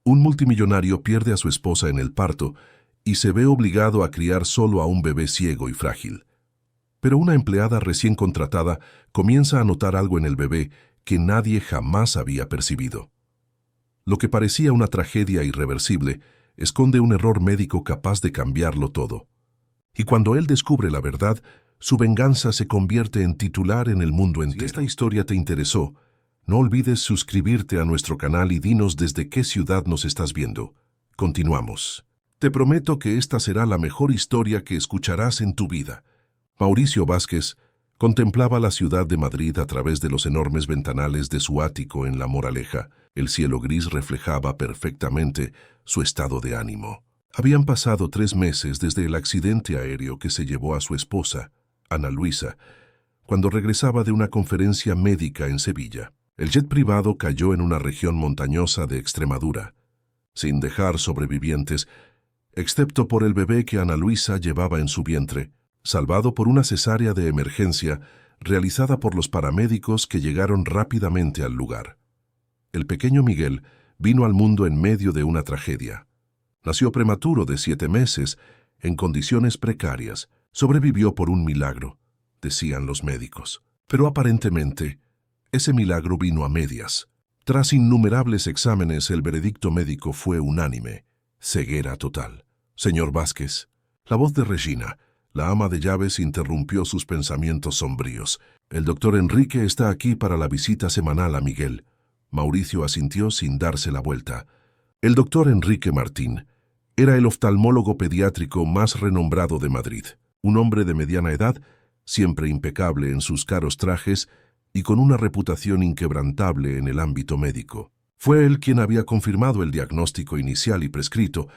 Un multimillonario pierde a su esposa en el parto y se ve obligado a criar solo a un bebé ciego y frágil. Pero una empleada recién contratada comienza a notar algo en el bebé que nadie jamás había percibido. Lo que parecía una tragedia irreversible esconde un error médico capaz de cambiarlo todo. Y cuando él descubre la verdad, su venganza se convierte en titular en el mundo entero. Si esta historia te interesó, no olvides suscribirte a nuestro canal y dinos desde qué ciudad nos estás viendo. Continuamos. Te prometo que esta será la mejor historia que escucharás en tu vida. Mauricio Vázquez contemplaba la ciudad de Madrid a través de los enormes ventanales de su ático en La Moraleja. El cielo gris reflejaba perfectamente su estado de ánimo. Habían pasado 3 meses desde el accidente aéreo que se llevó a su esposa, Ana Luisa, cuando regresaba de una conferencia médica en Sevilla. El jet privado cayó en una región montañosa de Extremadura, sin dejar sobrevivientes, excepto por el bebé que Ana Luisa llevaba en su vientre, salvado por una cesárea de emergencia realizada por los paramédicos que llegaron rápidamente al lugar. El pequeño Miguel vino al mundo en medio de una tragedia. Nació prematuro de 7 meses, en condiciones precarias. Sobrevivió por un milagro, decían los médicos. Pero aparentemente, ese milagro vino a medias. Tras innumerables exámenes, el veredicto médico fue unánime: ceguera total. Señor Vázquez. La voz de Regina, la ama de llaves, interrumpió sus pensamientos sombríos. El doctor Enrique está aquí para la visita semanal a Miguel. Mauricio asintió sin darse la vuelta. El doctor Enrique Martín era el oftalmólogo pediátrico más renombrado de Madrid. Un hombre de mediana edad, siempre impecable en sus caros trajes y con una reputación inquebrantable en el ámbito médico. Fue él quien había confirmado el diagnóstico inicial y prescrito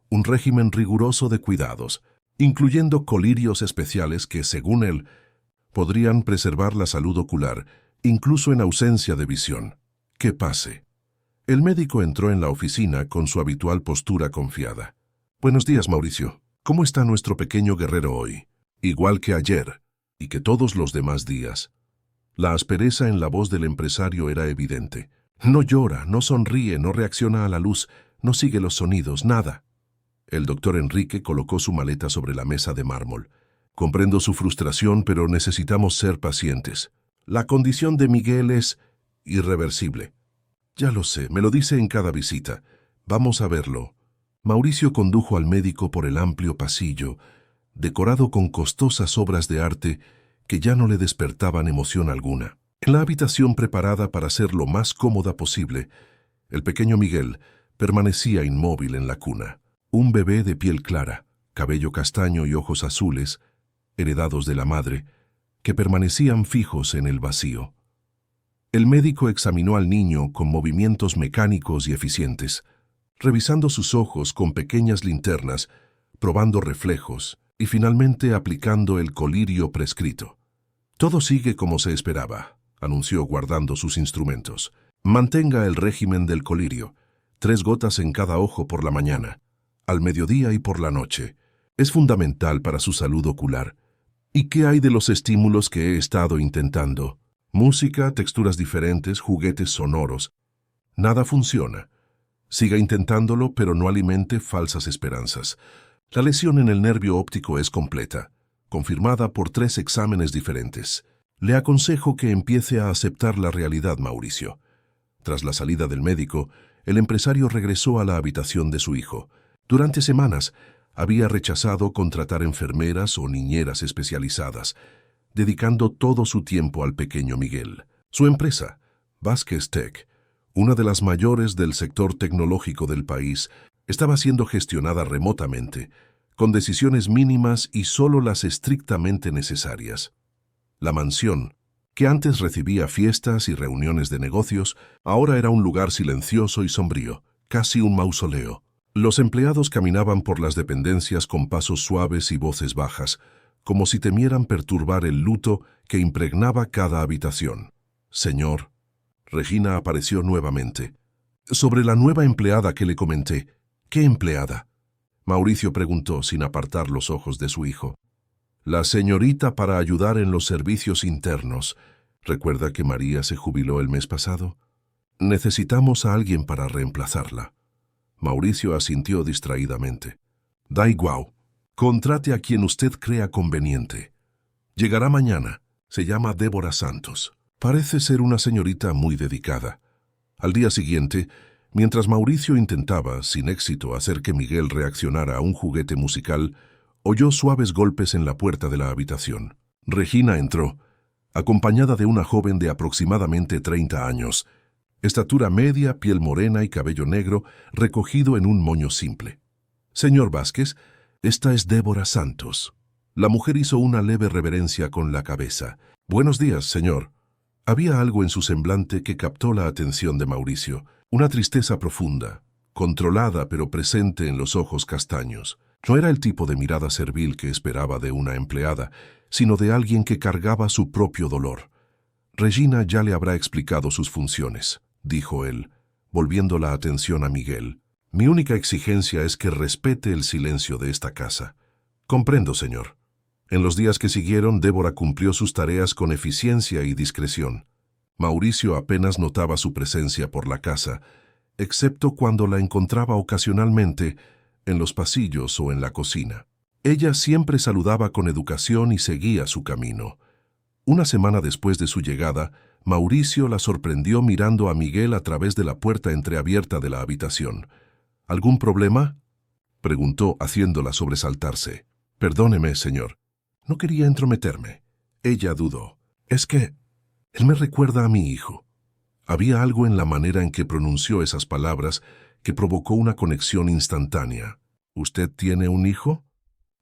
un régimen riguroso de cuidados, incluyendo colirios especiales que, según él, podrían preservar la salud ocular, incluso en ausencia de visión. «Que pase». El médico entró en la oficina con su habitual postura confiada. «Buenos días, Mauricio. ¿Cómo está nuestro pequeño guerrero hoy?» «Igual que ayer, y que todos los demás días». La aspereza en la voz del empresario era evidente. No llora, no sonríe, no reacciona a la luz, no sigue los sonidos, nada. El doctor Enrique colocó su maleta sobre la mesa de mármol. «Comprendo su frustración, pero necesitamos ser pacientes. La condición de Miguel es irreversible». «Ya lo sé, me lo dice en cada visita. Vamos a verlo». Mauricio condujo al médico por el amplio pasillo, decorado con costosas obras de arte que ya no le despertaban emoción alguna. En la habitación preparada para ser lo más cómoda posible, el pequeño Miguel permanecía inmóvil en la cuna. Un bebé de piel clara, cabello castaño y ojos azules, heredados de la madre, que permanecían fijos en el vacío. El médico examinó al niño con movimientos mecánicos y eficientes, revisando sus ojos con pequeñas linternas, probando reflejos y finalmente aplicando el colirio prescrito. «Todo sigue como se esperaba», anunció guardando sus instrumentos. «Mantenga el régimen del colirio, 3 gotas en cada ojo por la mañana, al mediodía y por la noche. Es fundamental para su salud ocular». «¿Y qué hay de los estímulos que he estado intentando? Música, texturas diferentes, juguetes sonoros. Nada funciona. Siga intentándolo, pero no alimente falsas esperanzas. La lesión en el nervio óptico es completa, confirmada por 3 exámenes diferentes. Le aconsejo que empiece a aceptar la realidad, Mauricio». Tras la salida del médico, el empresario regresó a la habitación de su hijo. Durante semanas, había rechazado contratar enfermeras o niñeras especializadas, dedicando todo su tiempo al pequeño Miguel. Su empresa, Vázquez Tech, una de las mayores del sector tecnológico del país, estaba siendo gestionada remotamente, con decisiones mínimas y solo las estrictamente necesarias. La mansión, que antes recibía fiestas y reuniones de negocios, ahora era un lugar silencioso y sombrío, casi un mausoleo. Los empleados caminaban por las dependencias con pasos suaves y voces bajas, como si temieran perturbar el luto que impregnaba cada habitación. «Señor». Regina apareció nuevamente. «Sobre la nueva empleada que le comenté». «¿Qué empleada?», Mauricio preguntó sin apartar los ojos de su hijo. «La señorita para ayudar en los servicios internos. ¿Recuerda que María se jubiló el mes pasado? Necesitamos a alguien para reemplazarla». Mauricio asintió distraídamente. Da igual. Contrate a quien usted crea conveniente. Llegará mañana. Se llama Débora Santos. Parece ser una señorita muy dedicada. Al día siguiente, mientras Mauricio intentaba, sin éxito, hacer que Miguel reaccionara a un juguete musical, oyó suaves golpes en la puerta de la habitación. Regina entró, acompañada de una joven de aproximadamente 30 años, estatura media, piel morena y cabello negro recogido en un moño simple. Señor Vázquez, esta es Débora Santos. La mujer hizo una leve reverencia con la cabeza. Buenos días, señor. Había algo en su semblante que captó la atención de Mauricio, una tristeza profunda, controlada pero presente en los ojos castaños. No era el tipo de mirada servil que esperaba de una empleada, sino de alguien que cargaba su propio dolor. Regina ya le habrá explicado sus funciones, dijo él, volviendo la atención a Miguel. Mi única exigencia es que respete el silencio de esta casa. Comprendo, señor. En los días que siguieron, Débora cumplió sus tareas con eficiencia y discreción. Mauricio apenas notaba su presencia por la casa, excepto cuando la encontraba ocasionalmente en los pasillos o en la cocina. Ella siempre saludaba con educación y seguía su camino. Una semana después de su llegada, Mauricio la sorprendió mirando a Miguel a través de la puerta entreabierta de la habitación. ¿Algún problema?, preguntó, haciéndola sobresaltarse. Perdóneme, señor. No quería entrometerme. Ella dudó. Es que él me recuerda a mi hijo. Había algo en la manera en que pronunció esas palabras que provocó una conexión instantánea. ¿Usted tiene un hijo?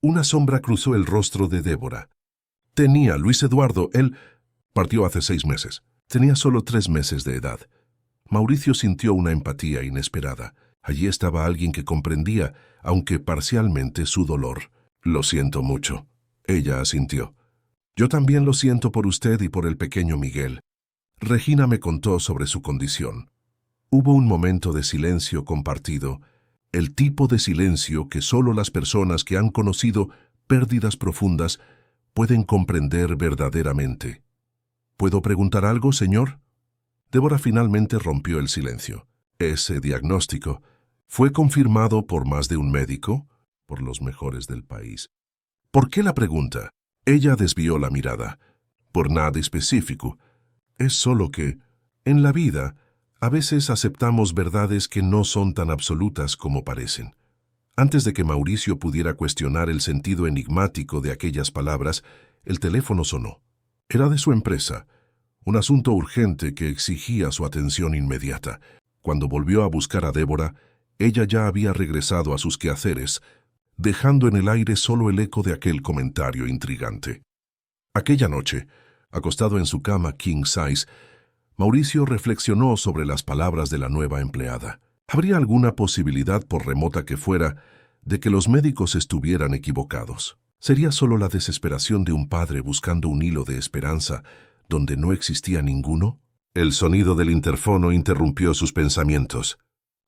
Una sombra cruzó el rostro de Débora. Tenía, Luis Eduardo, él partió hace 6 meses. Tenía solo 3 meses de edad. Mauricio sintió una empatía inesperada. Allí estaba alguien que comprendía, aunque parcialmente, su dolor. Lo siento mucho. Ella asintió. Yo también lo siento por usted y por el pequeño Miguel. Regina me contó sobre su condición. Hubo un momento de silencio compartido, el tipo de silencio que solo las personas que han conocido pérdidas profundas pueden comprender verdaderamente. ¿Puedo preguntar algo, señor? Débora finalmente rompió el silencio. Ese diagnóstico fue confirmado por más de un médico, por los mejores del país. ¿Por qué la pregunta? Ella desvió la mirada. Por nada específico. Es solo que, en la vida, a veces aceptamos verdades que no son tan absolutas como parecen. Antes de que Mauricio pudiera cuestionar el sentido enigmático de aquellas palabras, el teléfono sonó. Era de su empresa, un asunto urgente que exigía su atención inmediata. Cuando volvió a buscar a Débora, ella ya había regresado a sus quehaceres, dejando en el aire solo el eco de aquel comentario intrigante. Aquella noche, acostado en su cama king size, Mauricio reflexionó sobre las palabras de la nueva empleada. ¿Habría alguna posibilidad, por remota que fuera, de que los médicos estuvieran equivocados? ¿Sería solo la desesperación de un padre buscando un hilo de esperanza donde no existía ninguno? El sonido del interfono interrumpió sus pensamientos.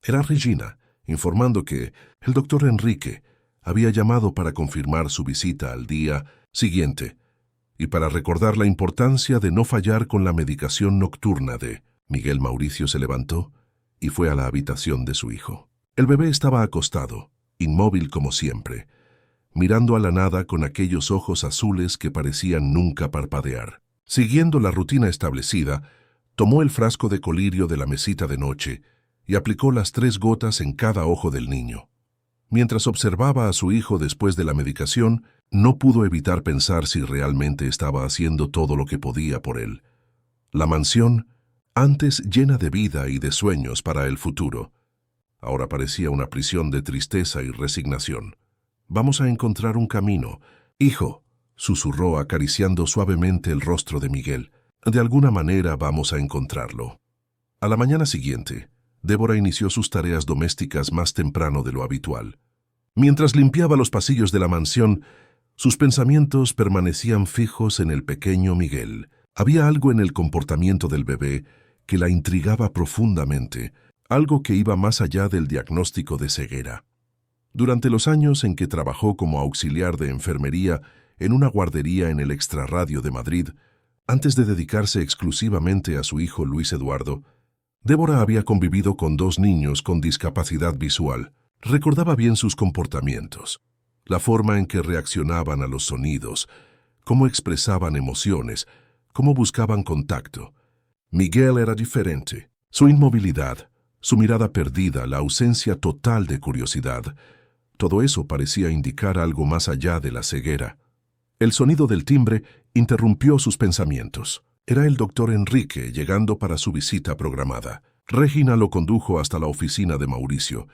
Era Regina, informando que el doctor Enrique había llamado para confirmar su visita al día siguiente y para recordar la importancia de no fallar con la medicación nocturna de Miguel. Mauricio se levantó y fue a la habitación de su hijo. El bebé estaba acostado, inmóvil como siempre, mirando a la nada con aquellos ojos azules que parecían nunca parpadear. Siguiendo la rutina establecida, tomó el frasco de colirio de la mesita de noche y aplicó las 3 gotas en cada ojo del niño. Mientras observaba a su hijo después de la medicación, no pudo evitar pensar si realmente estaba haciendo todo lo que podía por él. La mansión, antes llena de vida y de sueños para el futuro, ahora parecía una prisión de tristeza y resignación. «Vamos a encontrar un camino, hijo», susurró acariciando suavemente el rostro de Miguel. «De alguna manera vamos a encontrarlo». A la mañana siguiente, Débora inició sus tareas domésticas más temprano de lo habitual. Mientras limpiaba los pasillos de la mansión, sus pensamientos permanecían fijos en el pequeño Miguel. Había algo en el comportamiento del bebé que la intrigaba profundamente, algo que iba más allá del diagnóstico de ceguera. Durante los años en que trabajó como auxiliar de enfermería en una guardería en el extrarradio de Madrid, antes de dedicarse exclusivamente a su hijo Luis Eduardo, Débora había convivido con 2 niños con discapacidad visual. Recordaba bien sus comportamientos, la forma en que reaccionaban a los sonidos, cómo expresaban emociones, cómo buscaban contacto. Miguel era diferente. Su inmovilidad, su mirada perdida, la ausencia total de curiosidad, todo eso parecía indicar algo más allá de la ceguera. El sonido del timbre interrumpió sus pensamientos. Era el doctor Enrique llegando para su visita programada. Regina lo condujo hasta la oficina de Mauricio,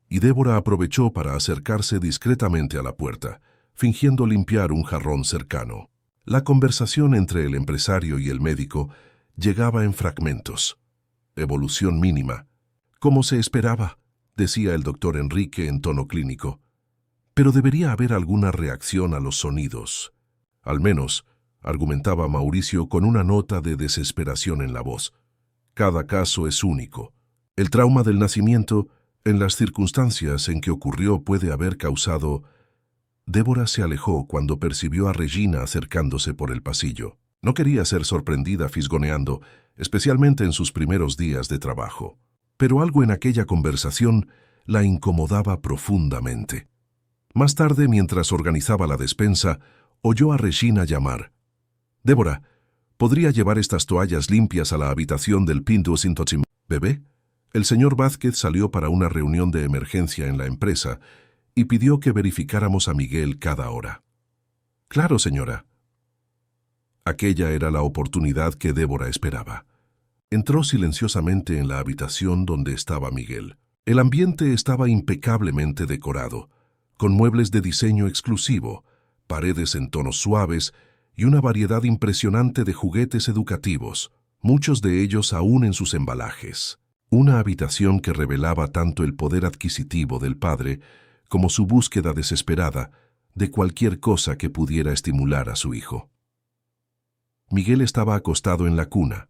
y Débora aprovechó para acercarse discretamente a la puerta, fingiendo limpiar un jarrón cercano. La conversación entre el empresario y el médico llegaba en fragmentos. Evolución mínima. Como se esperaba, decía el doctor Enrique en tono clínico. Pero debería haber alguna reacción a los sonidos. Al menos, argumentaba Mauricio con una nota de desesperación en la voz. Cada caso es único. El trauma del nacimiento, en las circunstancias en que ocurrió, puede haber causado... Débora se alejó cuando percibió a Regina acercándose por el pasillo. No quería ser sorprendida fisgoneando, especialmente en sus primeros días de trabajo. Pero algo en aquella conversación la incomodaba profundamente. Más tarde, mientras organizaba la despensa, oyó a Regina llamar. «Débora, ¿podría llevar estas toallas limpias a la habitación del Pinto Sintochim? ¿Bebé?» El señor Vázquez salió para una reunión de emergencia en la empresa y pidió que verificáramos a Miguel cada hora. «Claro, señora». Aquella era la oportunidad que Débora esperaba. Entró silenciosamente en la habitación donde estaba Miguel. El ambiente estaba impecablemente decorado, con muebles de diseño exclusivo, paredes en tonos suaves y una variedad impresionante de juguetes educativos, muchos de ellos aún en sus embalajes. Una habitación que revelaba tanto el poder adquisitivo del padre como su búsqueda desesperada de cualquier cosa que pudiera estimular a su hijo. Miguel estaba acostado en la cuna,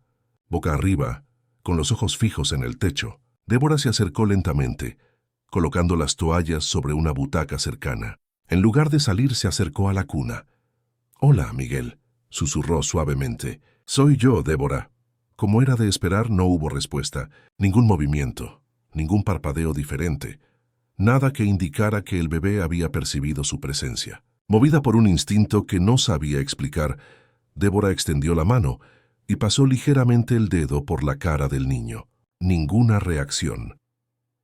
boca arriba, con los ojos fijos en el techo. Débora se acercó lentamente, colocando las toallas sobre una butaca cercana. En lugar de salir, se acercó a la cuna. «Hola, Miguel», susurró suavemente. «Soy yo, Débora». Como era de esperar, no hubo respuesta, ningún movimiento, ningún parpadeo diferente, nada que indicara que el bebé había percibido su presencia. Movida por un instinto que no sabía explicar, Débora extendió la mano y pasó ligeramente el dedo por la cara del niño. Ninguna reacción.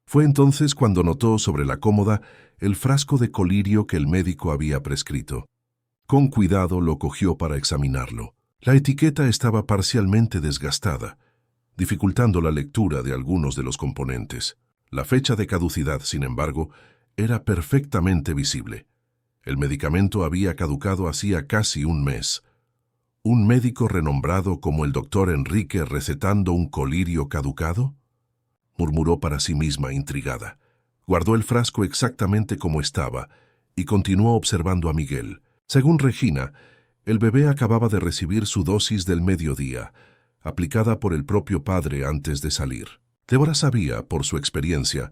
Fue entonces cuando notó sobre la cómoda el frasco de colirio que el médico había prescrito. Con cuidado lo cogió para examinarlo. La etiqueta estaba parcialmente desgastada, dificultando la lectura de algunos de los componentes. La fecha de caducidad, sin embargo, era perfectamente visible. El medicamento había caducado hacía casi un mes. ¿Un médico renombrado como el doctor Enrique recetando un colirio caducado?, murmuró para sí misma intrigada. Guardó el frasco exactamente como estaba y continuó observando a Miguel. Según Regina, el bebé acababa de recibir su dosis del mediodía, aplicada por el propio padre antes de salir. Débora sabía, por su experiencia,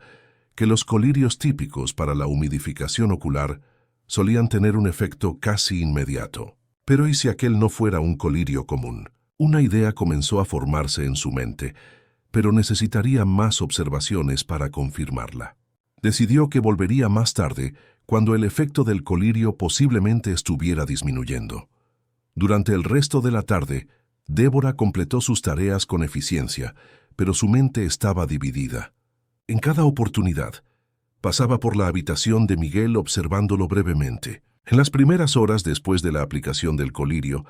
que los colirios típicos para la humidificación ocular solían tener un efecto casi inmediato. Pero ¿y si aquel no fuera un colirio común? Una idea comenzó a formarse en su mente, pero necesitaría más observaciones para confirmarla. Decidió que volvería más tarde, cuando el efecto del colirio posiblemente estuviera disminuyendo. Durante el resto de la tarde, Débora completó sus tareas con eficiencia, pero su mente estaba dividida. En cada oportunidad, pasaba por la habitación de Miguel observándolo brevemente. En las primeras horas después de la aplicación del colirio,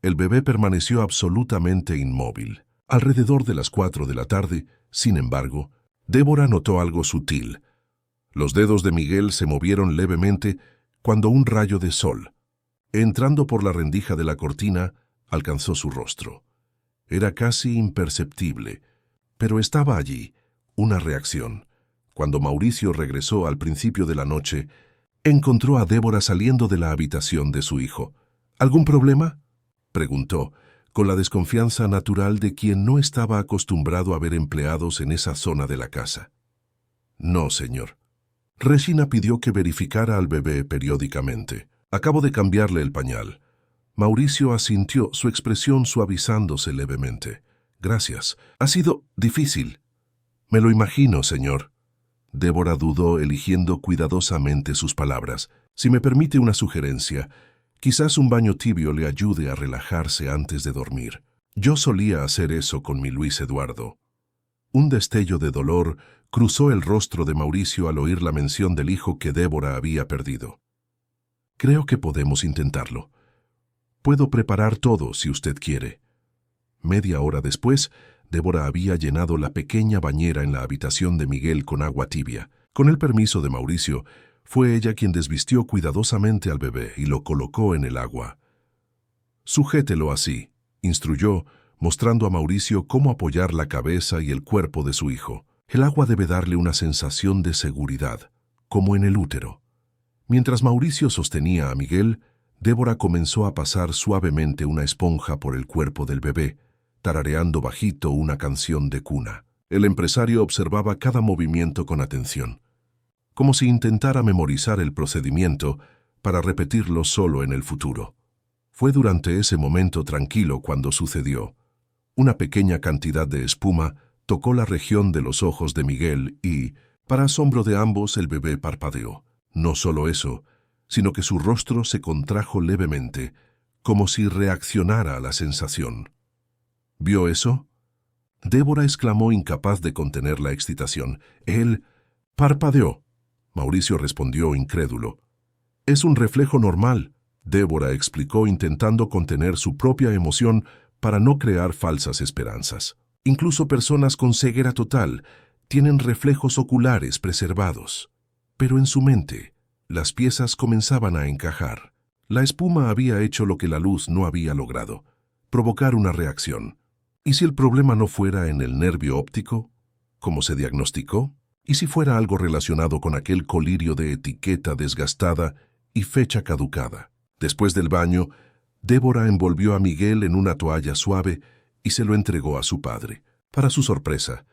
el bebé permaneció absolutamente inmóvil. Alrededor de las 4 de la tarde, sin embargo, Débora notó algo sutil. Los dedos de Miguel se movieron levemente cuando un rayo de sol, entrando por la rendija de la cortina, alcanzó su rostro. Era casi imperceptible, pero estaba allí, una reacción. Cuando Mauricio regresó al principio de la noche, encontró a Débora saliendo de la habitación de su hijo. ¿Algún problema?, preguntó, con la desconfianza natural de quien no estaba acostumbrado a ver empleados en esa zona de la casa. «No, señor». Regina pidió que verificara al bebé periódicamente. «Acabo de cambiarle el pañal». Mauricio asintió, su expresión suavizándose levemente. Gracias. Ha sido difícil. Me lo imagino, señor. Débora dudó, eligiendo cuidadosamente sus palabras. Si me permite una sugerencia, quizás un baño tibio le ayude a relajarse antes de dormir. Yo solía hacer eso con mi Luis Eduardo. Un destello de dolor cruzó el rostro de Mauricio al oír la mención del hijo que Débora había perdido. Creo que podemos intentarlo. Puedo preparar todo si usted quiere. Media hora después, Débora había llenado la pequeña bañera en la habitación de Miguel con agua tibia. Con el permiso de Mauricio, fue ella quien desvistió cuidadosamente al bebé y lo colocó en el agua. «Sujételo así», instruyó, mostrando a Mauricio cómo apoyar la cabeza y el cuerpo de su hijo. El agua debe darle una sensación de seguridad, como en el útero. Mientras Mauricio sostenía a Miguel, Débora comenzó a pasar suavemente una esponja por el cuerpo del bebé, tarareando bajito una canción de cuna. El empresario observaba cada movimiento con atención, como si intentara memorizar el procedimiento para repetirlo solo en el futuro. Fue durante ese momento tranquilo cuando sucedió. Una pequeña cantidad de espuma tocó la región de los ojos de Miguel y, para asombro de ambos, el bebé parpadeó. No solo eso, sino que su rostro se contrajo levemente, como si reaccionara a la sensación. ¿Vio eso? Débora exclamó, incapaz de contener la excitación. Él parpadeó. Mauricio respondió incrédulo. Es un reflejo normal, Débora explicó, intentando contener su propia emoción para no crear falsas esperanzas. Incluso personas con ceguera total tienen reflejos oculares preservados. Pero en su mente, las piezas comenzaban a encajar. La espuma había hecho lo que la luz no había logrado: provocar una reacción. ¿Y si el problema no fuera en el nervio óptico, como se diagnosticó? ¿Y si fuera algo relacionado con aquel colirio de etiqueta desgastada y fecha caducada? Después del baño, Débora envolvió a Miguel en una toalla suave y se lo entregó a su padre. Para su sorpresa,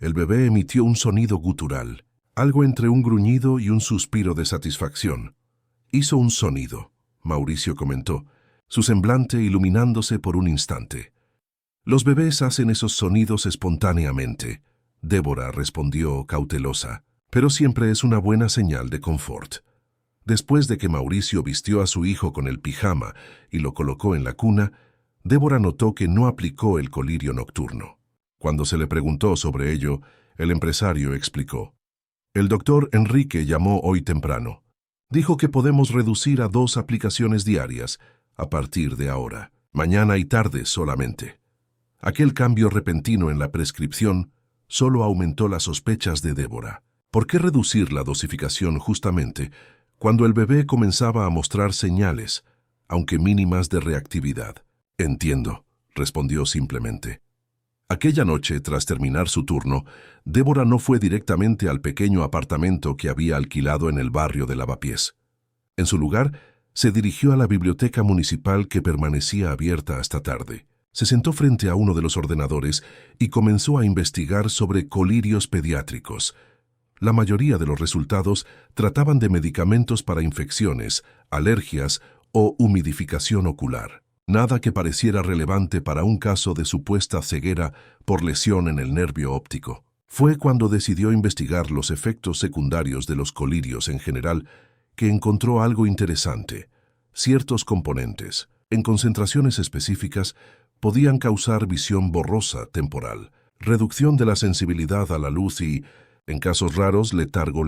el bebé emitió un sonido gutural, algo entre un gruñido y un suspiro de satisfacción. Hizo un sonido, Mauricio comentó, su semblante iluminándose por un instante. Los bebés hacen esos sonidos espontáneamente, Débora respondió cautelosa, pero siempre es una buena señal de confort. Después de que Mauricio vistió a su hijo con el pijama y lo colocó en la cuna, Débora notó que no aplicó el colirio nocturno. Cuando se le preguntó sobre ello, el empresario explicó. El doctor Enrique llamó hoy temprano. Dijo que podemos reducir a 2 aplicaciones diarias a partir de ahora, mañana y tarde solamente. Aquel cambio repentino en la prescripción solo aumentó las sospechas de Débora. ¿Por qué reducir la dosificación justamente cuando el bebé comenzaba a mostrar señales, aunque mínimas, de reactividad? Entiendo, respondió simplemente. Aquella noche, tras terminar su turno, Débora no fue directamente al pequeño apartamento que había alquilado en el barrio de Lavapiés. En su lugar, se dirigió a la biblioteca municipal, que permanecía abierta hasta tarde. Se sentó frente a uno de los ordenadores y comenzó a investigar sobre colirios pediátricos. La mayoría de los resultados trataban de medicamentos para infecciones, alergias o humidificación ocular. Nada que pareciera relevante para un caso de supuesta ceguera por lesión en el nervio óptico. Fue cuando decidió investigar los efectos secundarios de los colirios en general que encontró algo interesante. Ciertos componentes, en concentraciones específicas, podían causar visión borrosa temporal, reducción de la sensibilidad a la luz y, en casos raros, letargo,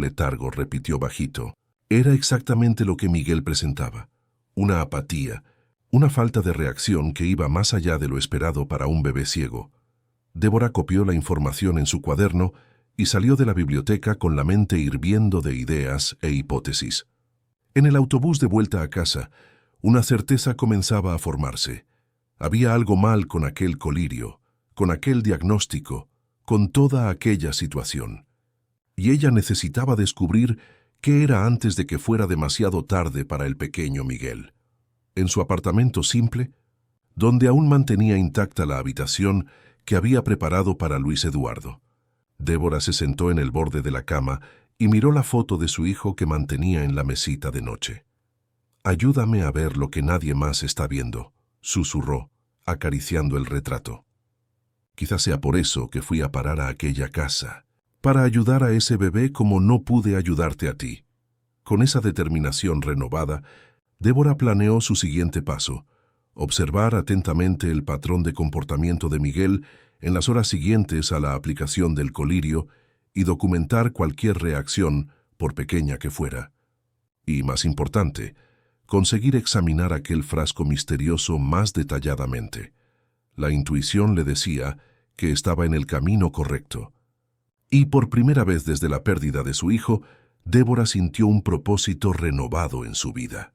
repitió bajito. Era exactamente lo que Miguel presentaba: una apatía, una falta de reacción que iba más allá de lo esperado para un bebé ciego. Débora copió la información en su cuaderno y salió de la biblioteca con la mente hirviendo de ideas e hipótesis. En el autobús de vuelta a casa, una certeza comenzaba a formarse. Había algo mal con aquel colirio, con aquel diagnóstico, con toda aquella situación. Y ella necesitaba descubrir qué era antes de que fuera demasiado tarde para el pequeño Miguel. En su apartamento simple, donde aún mantenía intacta la habitación que había preparado para Luis Eduardo, Débora se sentó en el borde de la cama y miró la foto de su hijo que mantenía en la mesita de noche. «Ayúdame a ver lo que nadie más está viendo», susurró, acariciando el retrato. Quizás sea por eso que fui a parar a aquella casa, para ayudar a ese bebé como no pude ayudarte a ti. Con esa determinación renovada, Débora planeó su siguiente paso: observar atentamente el patrón de comportamiento de Miguel en las horas siguientes a la aplicación del colirio y documentar cualquier reacción, por pequeña que fuera. Y, más importante, conseguir examinar aquel frasco misterioso más detalladamente. La intuición le decía que estaba en el camino correcto. Y por primera vez desde la pérdida de su hijo, Débora sintió un propósito renovado en su vida.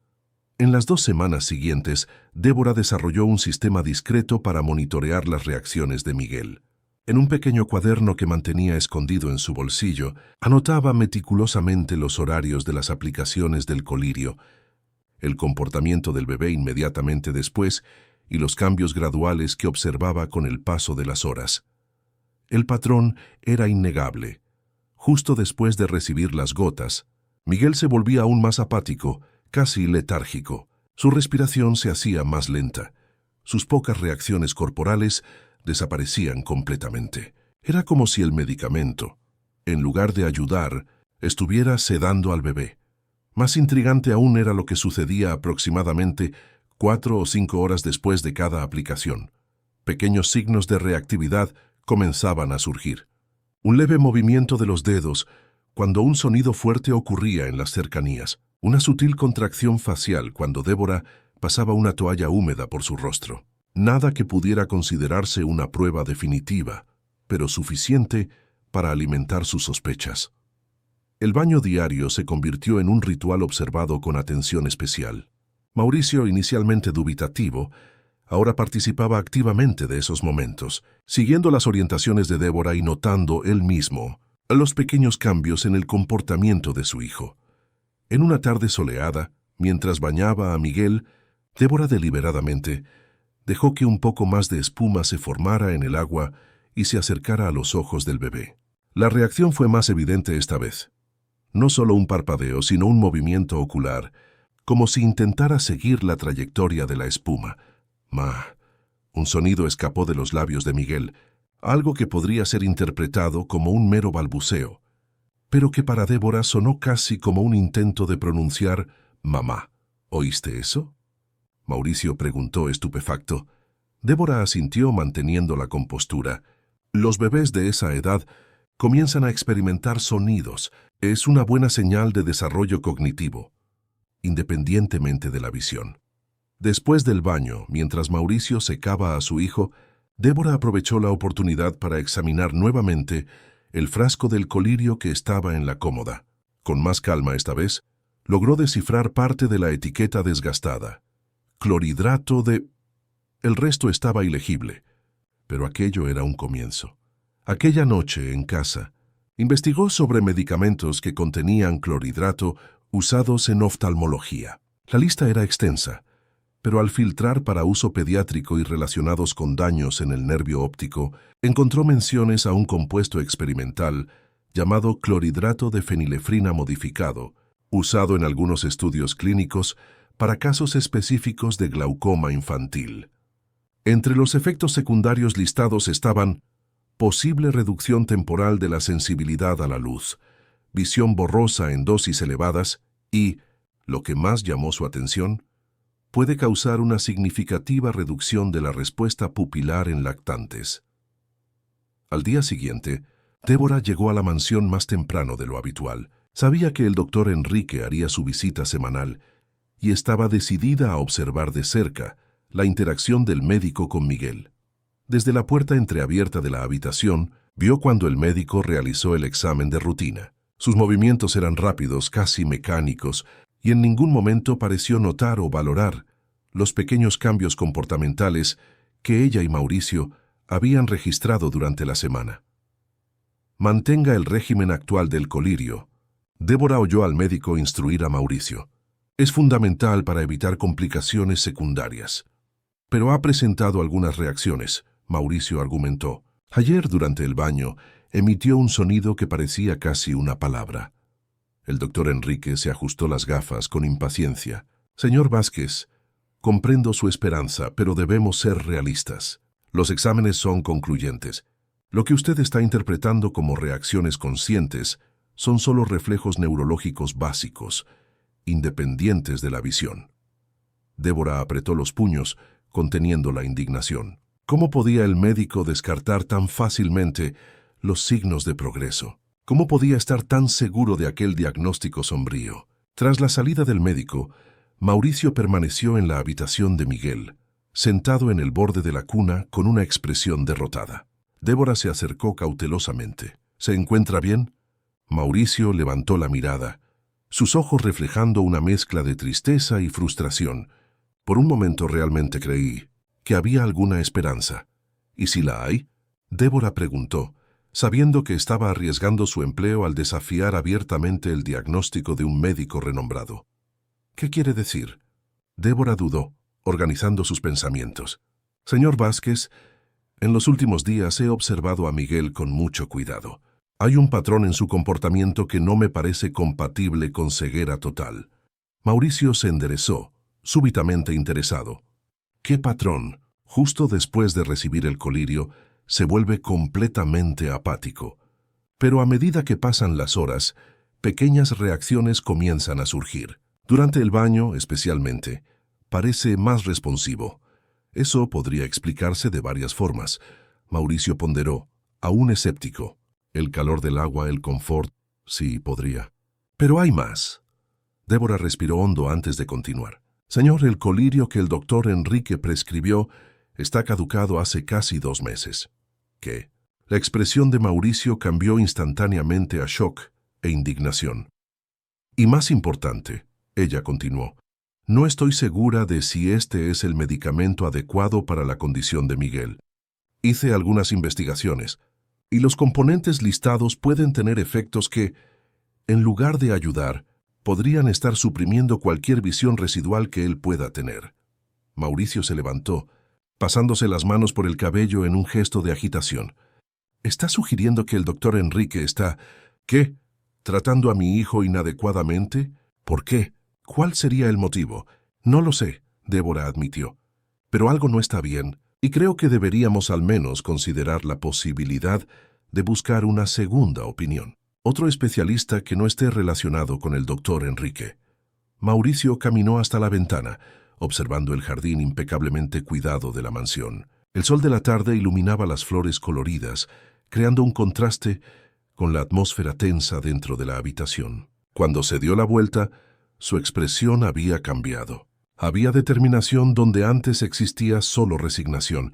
En las 2 semanas siguientes, Débora desarrolló un sistema discreto para monitorear las reacciones de Miguel. En un pequeño cuaderno que mantenía escondido en su bolsillo, anotaba meticulosamente los horarios de las aplicaciones del colirio, el comportamiento del bebé inmediatamente después y los cambios graduales que observaba con el paso de las horas. El patrón era innegable. Justo después de recibir las gotas, Miguel se volvía aún más apático, casi letárgico. Su respiración se hacía más lenta. Sus pocas reacciones corporales desaparecían completamente. Era como si el medicamento, en lugar de ayudar, estuviera sedando al bebé. Más intrigante aún era lo que sucedía aproximadamente 4 o 5 horas después de cada aplicación. Pequeños signos de reactividad comenzaban a surgir. Un leve movimiento de los dedos cuando un sonido fuerte ocurría en las cercanías. Una sutil contracción facial cuando Débora pasaba una toalla húmeda por su rostro. Nada que pudiera considerarse una prueba definitiva, pero suficiente para alimentar sus sospechas. El baño diario se convirtió en un ritual observado con atención especial. Mauricio, inicialmente dubitativo, ahora participaba activamente de esos momentos, siguiendo las orientaciones de Débora y notando él mismo los pequeños cambios en el comportamiento de su hijo. En una tarde soleada, mientras bañaba a Miguel, Débora deliberadamente dejó que un poco más de espuma se formara en el agua y se acercara a los ojos del bebé. La reacción fue más evidente esta vez. No solo un parpadeo, sino un movimiento ocular, como si intentara seguir la trayectoria de la espuma. Un sonido escapó de los labios de Miguel, algo que podría ser interpretado como un mero balbuceo, pero que para Débora sonó casi como un intento de pronunciar mamá. ¿Oíste eso?, Mauricio preguntó estupefacto. Débora asintió manteniendo la compostura. Los bebés de esa edad comienzan a experimentar sonidos. Es una buena señal de desarrollo cognitivo, independientemente de la visión. Después del baño, mientras Mauricio secaba a su hijo, Débora aprovechó la oportunidad para examinar nuevamente el frasco del colirio que estaba en la cómoda. Con más calma esta vez, logró descifrar parte de la etiqueta desgastada. Clorhidrato de... El resto estaba ilegible, pero aquello era un comienzo. Aquella noche, en casa, investigó sobre medicamentos que contenían clorhidrato usados en oftalmología. La lista era extensa, pero al filtrar para uso pediátrico y relacionados con daños en el nervio óptico, encontró menciones a un compuesto experimental llamado clorhidrato de fenilefrina modificado, usado en algunos estudios clínicos para casos específicos de glaucoma infantil. Entre los efectos secundarios listados estaban posible reducción temporal de la sensibilidad a la luz, visión borrosa en dosis elevadas y, lo que más llamó su atención, puede causar una significativa reducción de la respuesta pupilar en lactantes. Al día siguiente, Débora llegó a la mansión más temprano de lo habitual. Sabía que el doctor Enrique haría su visita semanal y estaba decidida a observar de cerca la interacción del médico con Miguel. Desde la puerta entreabierta de la habitación, vio cuando el médico realizó el examen de rutina. Sus movimientos eran rápidos, casi mecánicos, y en ningún momento pareció notar o valorar los pequeños cambios comportamentales que ella y Mauricio habían registrado durante la semana. Mantenga el régimen actual del colirio. Débora oyó al médico instruir a Mauricio. Es fundamental para evitar complicaciones secundarias. Pero ha presentado algunas reacciones, Mauricio argumentó. Ayer, durante el baño, emitió un sonido que parecía casi una palabra. El doctor Enrique se ajustó las gafas con impaciencia. Señor Vázquez, comprendo su esperanza, pero debemos ser realistas. Los exámenes son concluyentes. Lo que usted está interpretando como reacciones conscientes son solo reflejos neurológicos básicos, independientes de la visión. Débora apretó los puños, conteniendo la indignación. ¿Cómo podía el médico descartar tan fácilmente los signos de progreso? ¿Cómo podía estar tan seguro de aquel diagnóstico sombrío? Tras la salida del médico, Mauricio permaneció en la habitación de Miguel, sentado en el borde de la cuna con una expresión derrotada. Débora se acercó cautelosamente. ¿Se encuentra bien? Mauricio levantó la mirada, sus ojos reflejando una mezcla de tristeza y frustración. Por un momento realmente creí que había alguna esperanza. ¿Y si la hay? Débora preguntó, sabiendo que estaba arriesgando su empleo al desafiar abiertamente el diagnóstico de un médico renombrado. ¿Qué quiere decir? Débora dudó, organizando sus pensamientos. Señor Vázquez, en los últimos días he observado a Miguel con mucho cuidado. Hay un patrón en su comportamiento que no me parece compatible con ceguera total. Mauricio se enderezó, súbitamente interesado. ¿Qué patrón? Justo después de recibir el colirio, se vuelve completamente apático. Pero a medida que pasan las horas, pequeñas reacciones comienzan a surgir. Durante el baño, especialmente, parece más responsivo. Eso podría explicarse de varias formas. Mauricio ponderó, aún escéptico. El calor del agua, el confort, sí, podría. Pero hay más. Débora respiró hondo antes de continuar. Señor, el colirio que el doctor Enrique prescribió está caducado hace casi 2 meses. ¿Qué? La expresión de Mauricio cambió instantáneamente a shock e indignación. Y más importante, ella continuó, no estoy segura de si este es el medicamento adecuado para la condición de Miguel. Hice algunas investigaciones, y los componentes listados pueden tener efectos que, en lugar de ayudar, podrían estar suprimiendo cualquier visión residual que él pueda tener. Mauricio se levantó, pasándose las manos por el cabello en un gesto de agitación. ¿Está sugiriendo que el doctor Enrique está... ¿Qué? ¿Tratando a mi hijo inadecuadamente? ¿Por qué? ¿Cuál sería el motivo? No lo sé, Débora admitió. Pero algo no está bien, y creo que deberíamos al menos considerar la posibilidad de buscar una segunda opinión. Otro especialista que no esté relacionado con el doctor Enrique. Mauricio caminó hasta la ventana, observando el jardín impecablemente cuidado de la mansión. El sol de la tarde iluminaba las flores coloridas, creando un contraste con la atmósfera tensa dentro de la habitación. Cuando se dio la vuelta, su expresión había cambiado. Había determinación donde antes existía solo resignación.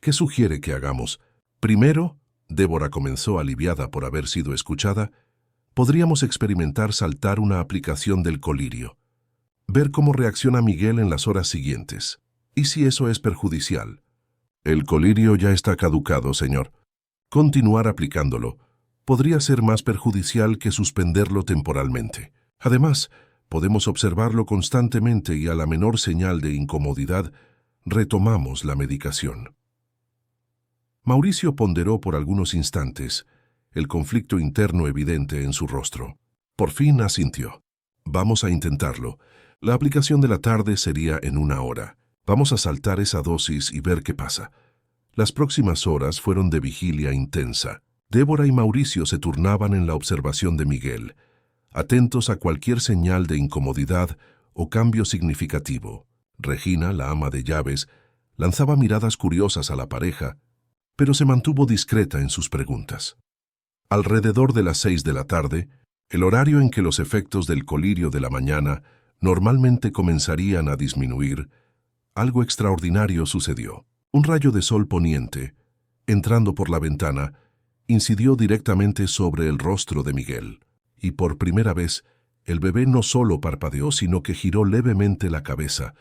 ¿Qué sugiere que hagamos? Primero, Débora comenzó aliviada por haber sido escuchada, podríamos experimentar saltar una aplicación del colirio. Ver cómo reacciona Miguel en las horas siguientes. ¿Y si eso es perjudicial? El colirio ya está caducado, señor. Continuar aplicándolo podría ser más perjudicial que suspenderlo temporalmente. Además, podemos observarlo constantemente y a la menor señal de incomodidad, retomamos la medicación. Mauricio ponderó por algunos instantes, el conflicto interno evidente en su rostro. Por fin asintió. Vamos a intentarlo. La aplicación de la tarde sería en 1 hora. Vamos a saltar esa dosis y ver qué pasa. Las próximas horas fueron de vigilia intensa. Débora y Mauricio se turnaban en la observación de Miguel, atentos a cualquier señal de incomodidad o cambio significativo. Regina, la ama de llaves, lanzaba miradas curiosas a la pareja, pero se mantuvo discreta en sus preguntas. Alrededor de las 6 de la tarde, el horario en que los efectos del colirio de la mañana normalmente comenzarían a disminuir, algo extraordinario sucedió. Un rayo de sol poniente, entrando por la ventana, incidió directamente sobre el rostro de Miguel, y por primera vez, el bebé no solo parpadeó, sino que giró levemente la cabeza,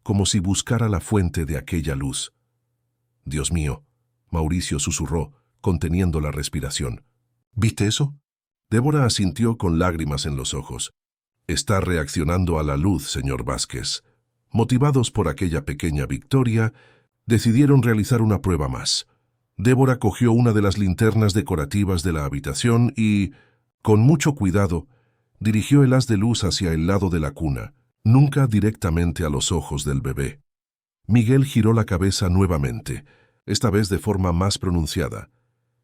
como si buscara la fuente de aquella luz. «Dios mío», Mauricio susurró, conteniendo la respiración. «¿Viste eso?» Débora asintió con lágrimas en los ojos. «Está reaccionando a la luz, señor Vázquez». Motivados por aquella pequeña victoria, decidieron realizar una prueba más. Débora cogió una de las linternas decorativas de la habitación y, con mucho cuidado, dirigió el haz de luz hacia el lado de la cuna, nunca directamente a los ojos del bebé. Miguel giró la cabeza nuevamente, esta vez de forma más pronunciada,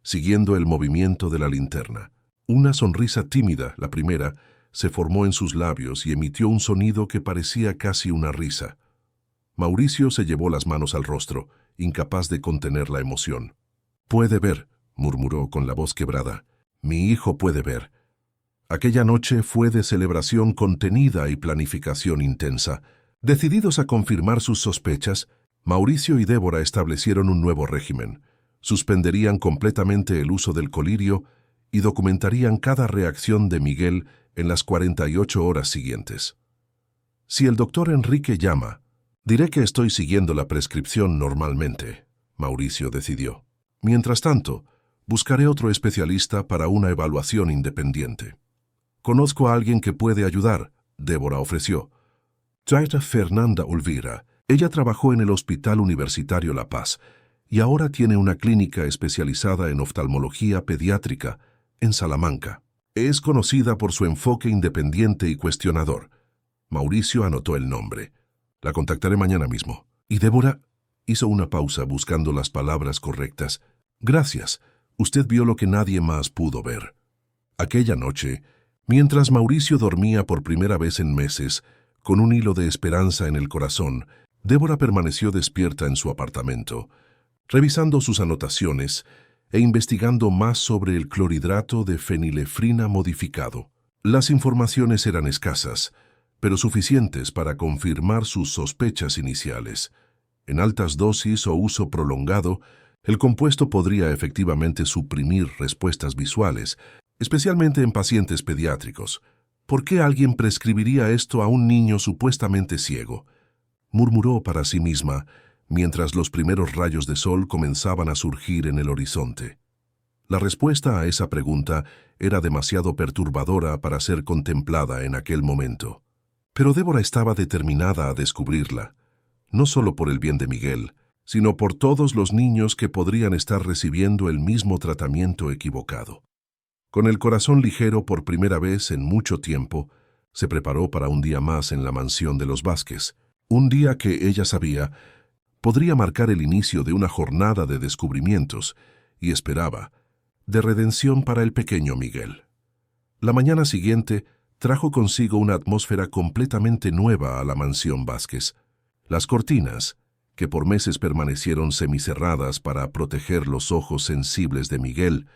siguiendo el movimiento de la linterna. Una sonrisa tímida, la primera, se formó en sus labios y emitió un sonido que parecía casi una risa. Mauricio se llevó las manos al rostro, incapaz de contener la emoción. «Puede ver», murmuró con la voz quebrada. «Mi hijo puede ver». Aquella noche fue de celebración contenida y planificación intensa. Decididos a confirmar sus sospechas, Mauricio y Débora establecieron un nuevo régimen. Suspenderían completamente el uso del colirio y documentarían cada reacción de Miguel en las 48 horas siguientes. «Si el doctor Enrique llama, diré que estoy siguiendo la prescripción normalmente», Mauricio decidió. «Mientras tanto, buscaré otro especialista para una evaluación independiente». «Conozco a alguien que puede ayudar», Débora ofreció. «Trae a Fernanda Olvera. Ella trabajó en el Hospital Universitario La Paz y ahora tiene una clínica especializada en oftalmología pediátrica en Salamanca. Es conocida por su enfoque independiente y cuestionador». Mauricio anotó el nombre. «La contactaré mañana mismo». Y Débora hizo una pausa buscando las palabras correctas. «Gracias. Usted vio lo que nadie más pudo ver». Aquella noche, mientras Mauricio dormía por primera vez en meses, con un hilo de esperanza en el corazón, Débora permaneció despierta en su apartamento, revisando sus anotaciones e investigando más sobre el clorhidrato de fenilefrina modificado. Las informaciones eran escasas, pero suficientes para confirmar sus sospechas iniciales. En altas dosis o uso prolongado, el compuesto podría efectivamente suprimir respuestas visuales, especialmente en pacientes pediátricos. ¿Por qué alguien prescribiría esto a un niño supuestamente ciego?, murmuró para sí misma, mientras los primeros rayos de sol comenzaban a surgir en el horizonte. La respuesta a esa pregunta era demasiado perturbadora para ser contemplada en aquel momento. Pero Débora estaba determinada a descubrirla, no solo por el bien de Miguel, sino por todos los niños que podrían estar recibiendo el mismo tratamiento equivocado. Con el corazón ligero por primera vez en mucho tiempo, se preparó para un día más en la mansión de los Vázquez, un día que ella sabía podría marcar el inicio de una jornada de descubrimientos y esperaba, de redención para el pequeño Miguel. La mañana siguiente trajo consigo una atmósfera completamente nueva a la mansión Vázquez. Las cortinas, que por meses permanecieron semicerradas para proteger los ojos sensibles de Miguel,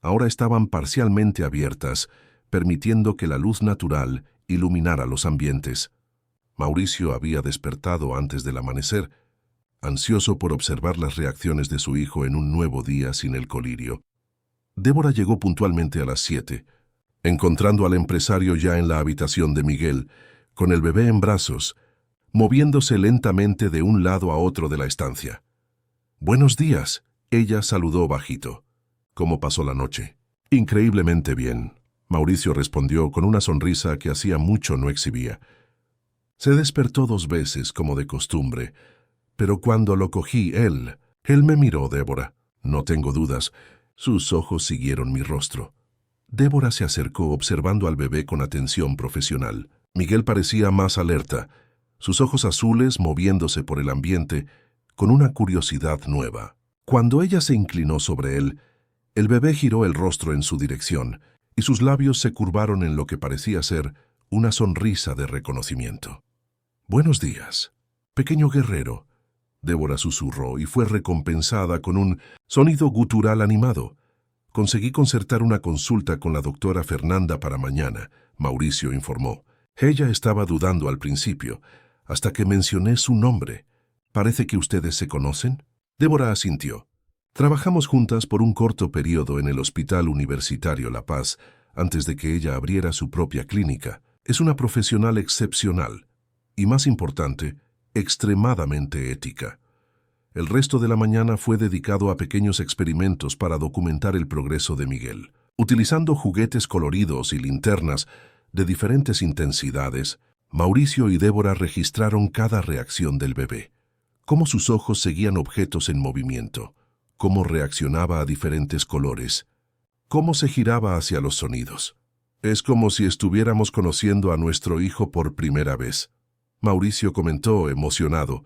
ahora estaban parcialmente abiertas, permitiendo que la luz natural iluminara los ambientes. Mauricio había despertado antes del amanecer, ansioso por observar las reacciones de su hijo en un nuevo día sin el colirio. Débora llegó puntualmente a las 7, encontrando al empresario ya en la habitación de Miguel, con el bebé en brazos, moviéndose lentamente de un lado a otro de la estancia. «Buenos días», ella saludó bajito. «¿Cómo pasó la noche?» «Increíblemente bien», Mauricio respondió con una sonrisa que hacía mucho no exhibía. Se despertó 2 veces, como de costumbre, pero cuando lo cogí él me miró, Débora. No tengo dudas, sus ojos siguieron mi rostro. Débora se acercó observando al bebé con atención profesional. Miguel parecía más alerta, sus ojos azules moviéndose por el ambiente con una curiosidad nueva. Cuando ella se inclinó sobre él, el bebé giró el rostro en su dirección y sus labios se curvaron en lo que parecía ser una sonrisa de reconocimiento. «Buenos días, pequeño guerrero», Débora susurró y fue recompensada con un sonido gutural animado. «Conseguí concertar una consulta con la doctora Fernanda para mañana», Mauricio informó. Ella estaba dudando al principio, hasta que mencioné su nombre. «¿Parece que ustedes se conocen?» Débora asintió. «Trabajamos juntas por un corto periodo en el Hospital Universitario La Paz, antes de que ella abriera su propia clínica. Es una profesional excepcional y, más importante, extremadamente ética». El resto de la mañana fue dedicado a pequeños experimentos para documentar el progreso de Miguel. Utilizando juguetes coloridos y linternas de diferentes intensidades, Mauricio y Débora registraron cada reacción del bebé. Cómo sus ojos seguían objetos en movimiento, cómo reaccionaba a diferentes colores, cómo se giraba hacia los sonidos. «Es como si estuviéramos conociendo a nuestro hijo por primera vez», Mauricio comentó emocionado,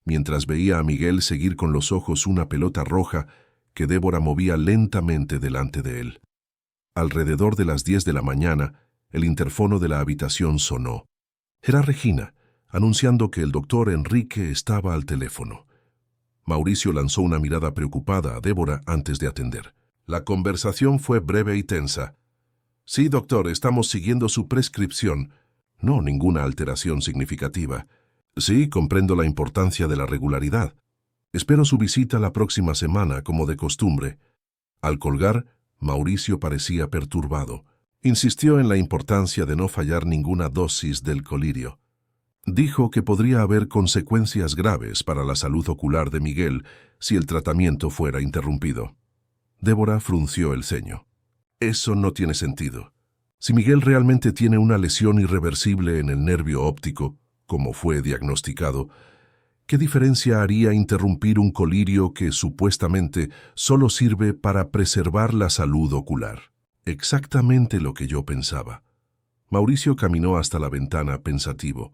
mientras veía a Miguel seguir con los ojos una pelota roja que Débora movía lentamente delante de él. Alrededor de las 10 de la mañana, el interfono de la habitación sonó. Era Regina, anunciando que el doctor Enrique estaba al teléfono. Mauricio lanzó una mirada preocupada a Débora antes de atender. La conversación fue breve y tensa. Sí, doctor, estamos siguiendo su prescripción. No, ninguna alteración significativa. Sí, comprendo la importancia de la regularidad. Espero su visita la próxima semana, como de costumbre. Al colgar, Mauricio parecía perturbado. Insistió en la importancia de no fallar ninguna dosis del colirio. Dijo que podría haber consecuencias graves para la salud ocular de Miguel si el tratamiento fuera interrumpido. Débora frunció el ceño. Eso no tiene sentido. Si Miguel realmente tiene una lesión irreversible en el nervio óptico, como fue diagnosticado, ¿qué diferencia haría interrumpir un colirio que supuestamente solo sirve para preservar la salud ocular? Exactamente lo que yo pensaba. Mauricio caminó hasta la ventana pensativo.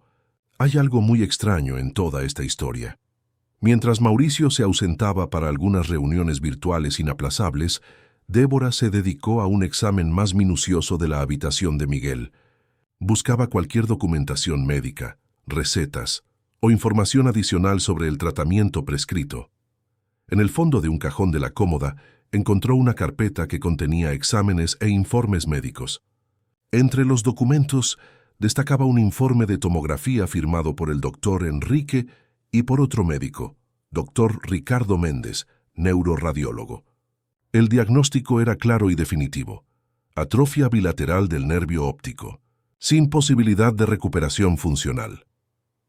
Hay algo muy extraño en toda esta historia. Mientras Mauricio se ausentaba para algunas reuniones virtuales inaplazables, Débora se dedicó a un examen más minucioso de la habitación de Miguel. Buscaba cualquier documentación médica, recetas o información adicional sobre el tratamiento prescrito. En el fondo de un cajón de la cómoda encontró una carpeta que contenía exámenes e informes médicos. Entre los documentos destacaba un informe de tomografía firmado por el doctor Enrique y por otro médico, doctor Ricardo Méndez, neuroradiólogo. El diagnóstico era claro y definitivo: atrofia bilateral del nervio óptico, sin posibilidad de recuperación funcional.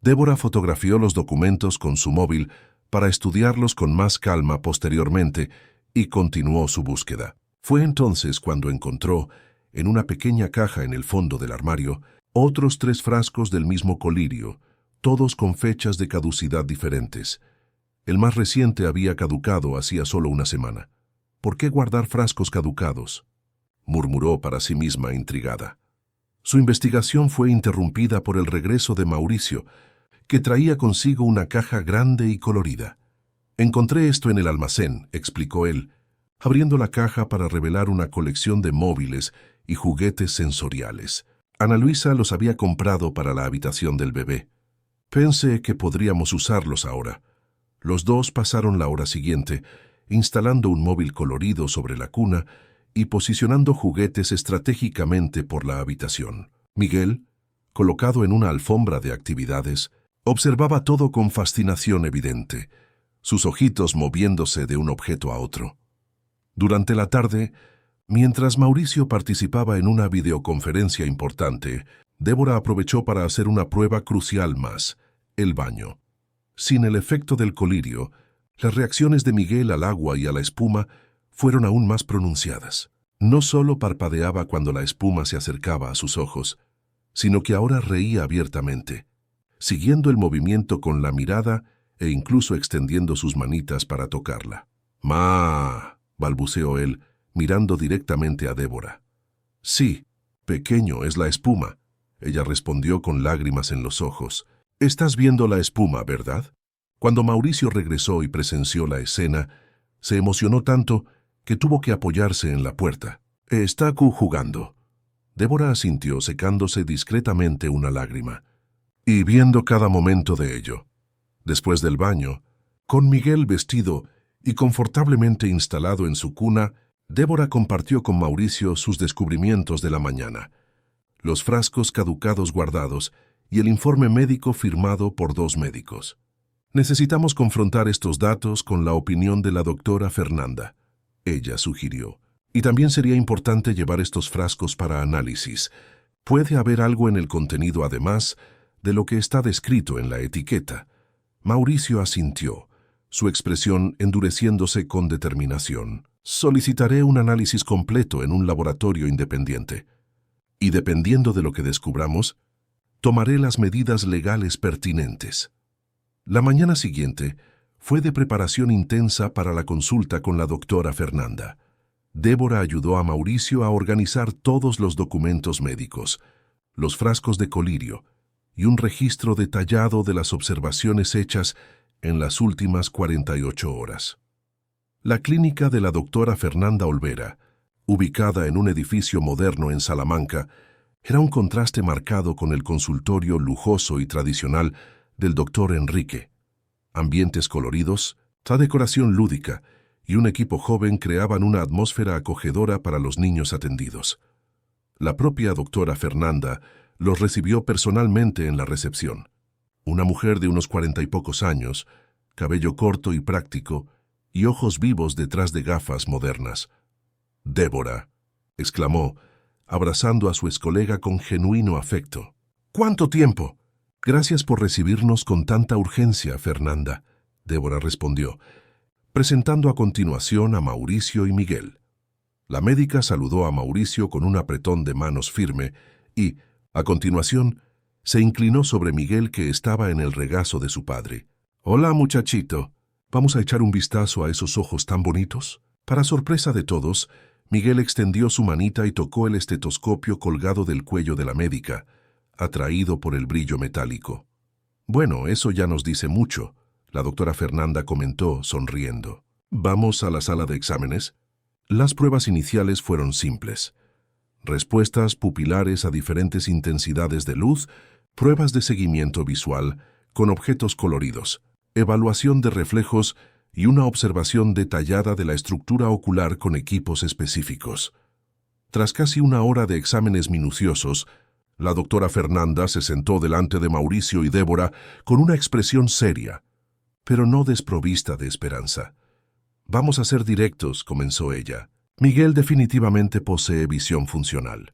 Débora fotografió los documentos con su móvil para estudiarlos con más calma posteriormente y continuó su búsqueda. Fue entonces cuando encontró, en una pequeña caja en el fondo del armario, otros 3 frascos del mismo colirio, todos con fechas de caducidad diferentes. El más reciente había caducado hacía solo una semana. ¿Por qué guardar frascos caducados?, murmuró para sí misma intrigada. Su investigación fue interrumpida por el regreso de Mauricio, que traía consigo una caja grande y colorida. Encontré esto en el almacén, explicó él, abriendo la caja para revelar una colección de móviles y juguetes sensoriales. Ana Luisa los había comprado para la habitación del bebé. Pensé que podríamos usarlos ahora. Los dos pasaron la hora siguiente, instalando un móvil colorido sobre la cuna y posicionando juguetes estratégicamente por la habitación. Miguel, colocado en una alfombra de actividades, observaba todo con fascinación evidente, sus ojitos moviéndose de un objeto a otro. Durante la tarde, mientras Mauricio participaba en una videoconferencia importante, Débora aprovechó para hacer una prueba crucial más: el baño. Sin el efecto del colirio, las reacciones de Miguel al agua y a la espuma fueron aún más pronunciadas. No solo parpadeaba cuando la espuma se acercaba a sus ojos, sino que ahora reía abiertamente, siguiendo el movimiento con la mirada e incluso extendiendo sus manitas para tocarla. «¡Ma!», balbuceó él, mirando directamente a Débora. «Sí, pequeño es la espuma», ella respondió con lágrimas en los ojos. «Estás viendo la espuma, ¿verdad?». Cuando Mauricio regresó y presenció la escena, se emocionó tanto que tuvo que apoyarse en la puerta. «Está jugando». Débora asintió, secándose discretamente una lágrima, y viendo cada momento de ello. Después del baño, con Miguel vestido y confortablemente instalado en su cuna, Débora compartió con Mauricio sus descubrimientos de la mañana: los frascos caducados guardados y el informe médico firmado por 2 médicos. «Necesitamos confrontar estos datos con la opinión de la doctora Fernanda», ella sugirió. «Y también sería importante llevar estos frascos para análisis. Puede haber algo en el contenido además de lo que está descrito en la etiqueta». Mauricio asintió, su expresión endureciéndose con determinación. «Solicitaré un análisis completo en un laboratorio independiente. Y dependiendo de lo que descubramos, tomaré las medidas legales pertinentes». La mañana siguiente fue de preparación intensa para la consulta con la doctora Fernanda. Débora ayudó a Mauricio a organizar todos los documentos médicos, los frascos de colirio y un registro detallado de las observaciones hechas en las últimas 48 horas. La clínica de la doctora Fernanda Olvera, ubicada en un edificio moderno en Salamanca, era un contraste marcado con el consultorio lujoso y tradicional del doctor Enrique. Ambientes coloridos, la decoración lúdica y un equipo joven creaban una atmósfera acogedora para los niños atendidos. La propia doctora Fernanda los recibió personalmente en la recepción. Una mujer de unos 40 y pocos años, cabello corto y práctico, y ojos vivos detrás de gafas modernas. «Débora», exclamó, abrazando a su excolega con genuino afecto. «¿Cuánto tiempo?» «Gracias por recibirnos con tanta urgencia, Fernanda», Débora respondió, presentando a continuación a Mauricio y Miguel. La médica saludó a Mauricio con un apretón de manos firme y, a continuación, se inclinó sobre Miguel, que estaba en el regazo de su padre. «Hola, muchachito. ¿Vamos a echar un vistazo a esos ojos tan bonitos?» Para sorpresa de todos, Miguel extendió su manita y tocó el estetoscopio colgado del cuello de la médica, atraído por el brillo metálico. «Bueno, eso ya nos dice mucho», la doctora Fernanda comentó, sonriendo. «¿Vamos a la sala de exámenes?» Las pruebas iniciales fueron simples. Respuestas pupilares a diferentes intensidades de luz, pruebas de seguimiento visual con objetos coloridos, evaluación de reflejos y una observación detallada de la estructura ocular con equipos específicos. Tras casi una hora de exámenes minuciosos, la doctora Fernanda se sentó delante de Mauricio y Débora con una expresión seria, pero no desprovista de esperanza. «Vamos a ser directos», comenzó ella. «Miguel definitivamente posee visión funcional.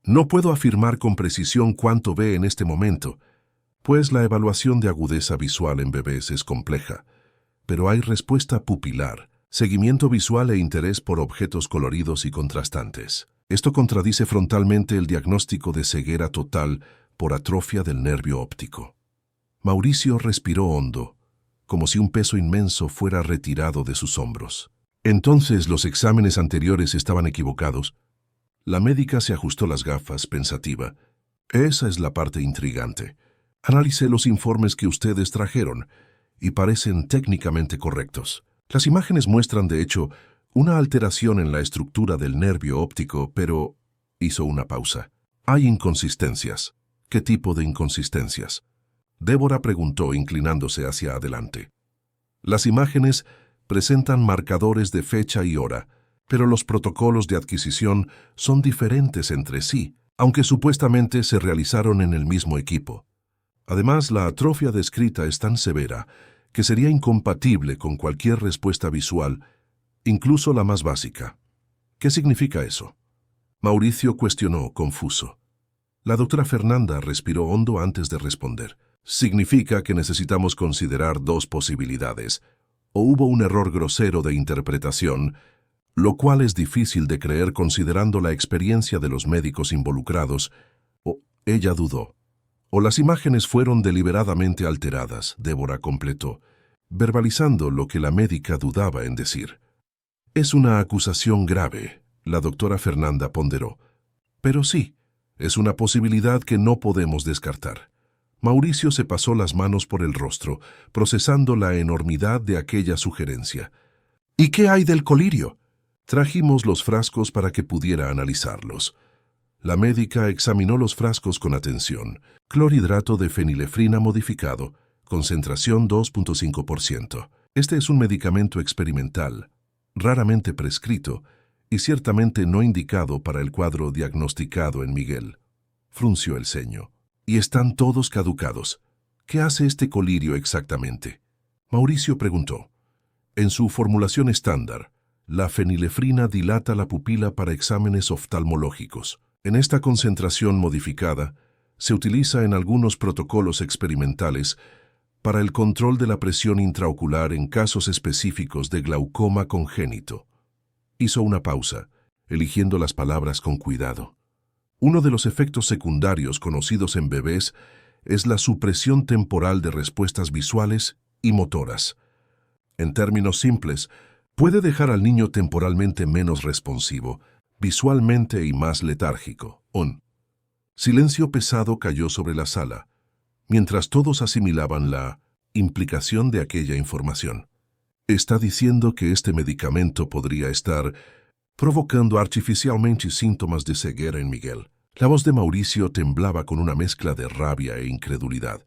No puedo afirmar con precisión cuánto ve en este momento, pues la evaluación de agudeza visual en bebés es compleja, pero hay respuesta pupilar, seguimiento visual e interés por objetos coloridos y contrastantes. Esto contradice frontalmente el diagnóstico de ceguera total por atrofia del nervio óptico». Mauricio respiró hondo, como si un peso inmenso fuera retirado de sus hombros. «Entonces los exámenes anteriores estaban equivocados». La médica se ajustó las gafas, pensativa. «Esa es la parte intrigante. Analicé los informes que ustedes trajeron y parecen técnicamente correctos. Las imágenes muestran, de hecho, una alteración en la estructura del nervio óptico, pero...» Hizo una pausa. «Hay inconsistencias». «¿Qué tipo de inconsistencias?», Débora preguntó, inclinándose hacia adelante. «Las imágenes presentan marcadores de fecha y hora, pero los protocolos de adquisición son diferentes entre sí, aunque supuestamente se realizaron en el mismo equipo. Además, la atrofia descrita es tan severa que sería incompatible con cualquier respuesta visual, incluso la más básica». «¿Qué significa eso?», Mauricio cuestionó, confuso. La doctora Fernanda respiró hondo antes de responder. «Significa que necesitamos considerar dos posibilidades. O hubo un error grosero de interpretación, lo cual es difícil de creer considerando la experiencia de los médicos involucrados, o ella dudó. O las imágenes fueron deliberadamente alteradas», Débora completó, verbalizando lo que la médica dudaba en decir. «Es una acusación grave», la doctora Fernanda ponderó. «Pero sí, es una posibilidad que no podemos descartar». Mauricio se pasó las manos por el rostro, procesando la enormidad de aquella sugerencia. «¿Y qué hay del colirio?». «Trajimos los frascos para que pudiera analizarlos». La médica examinó los frascos con atención. Clorhidrato de fenilefrina modificado, concentración 2.5%. Este es un medicamento experimental, raramente prescrito y ciertamente no indicado para el cuadro diagnosticado en Miguel. Frunció el ceño. «Y están todos caducados. ¿Qué hace este colirio exactamente?». Mauricio preguntó. «En su formulación estándar, la fenilefrina dilata la pupila para exámenes oftalmológicos. En esta concentración modificada, se utiliza en algunos protocolos experimentales para el control de la presión intraocular en casos específicos de glaucoma congénito». Hizo una pausa, eligiendo las palabras con cuidado. «Uno de los efectos secundarios conocidos en bebés es la supresión temporal de respuestas visuales y motoras. En términos simples, puede dejar al niño temporalmente menos responsivo, visualmente y más letárgico». Un silencio pesado cayó sobre la sala, mientras todos asimilaban la Implicación de aquella información. Está diciendo que este medicamento podría estar provocando artificialmente síntomas de ceguera en Miguel. La voz de Mauricio temblaba con una mezcla de rabia e incredulidad.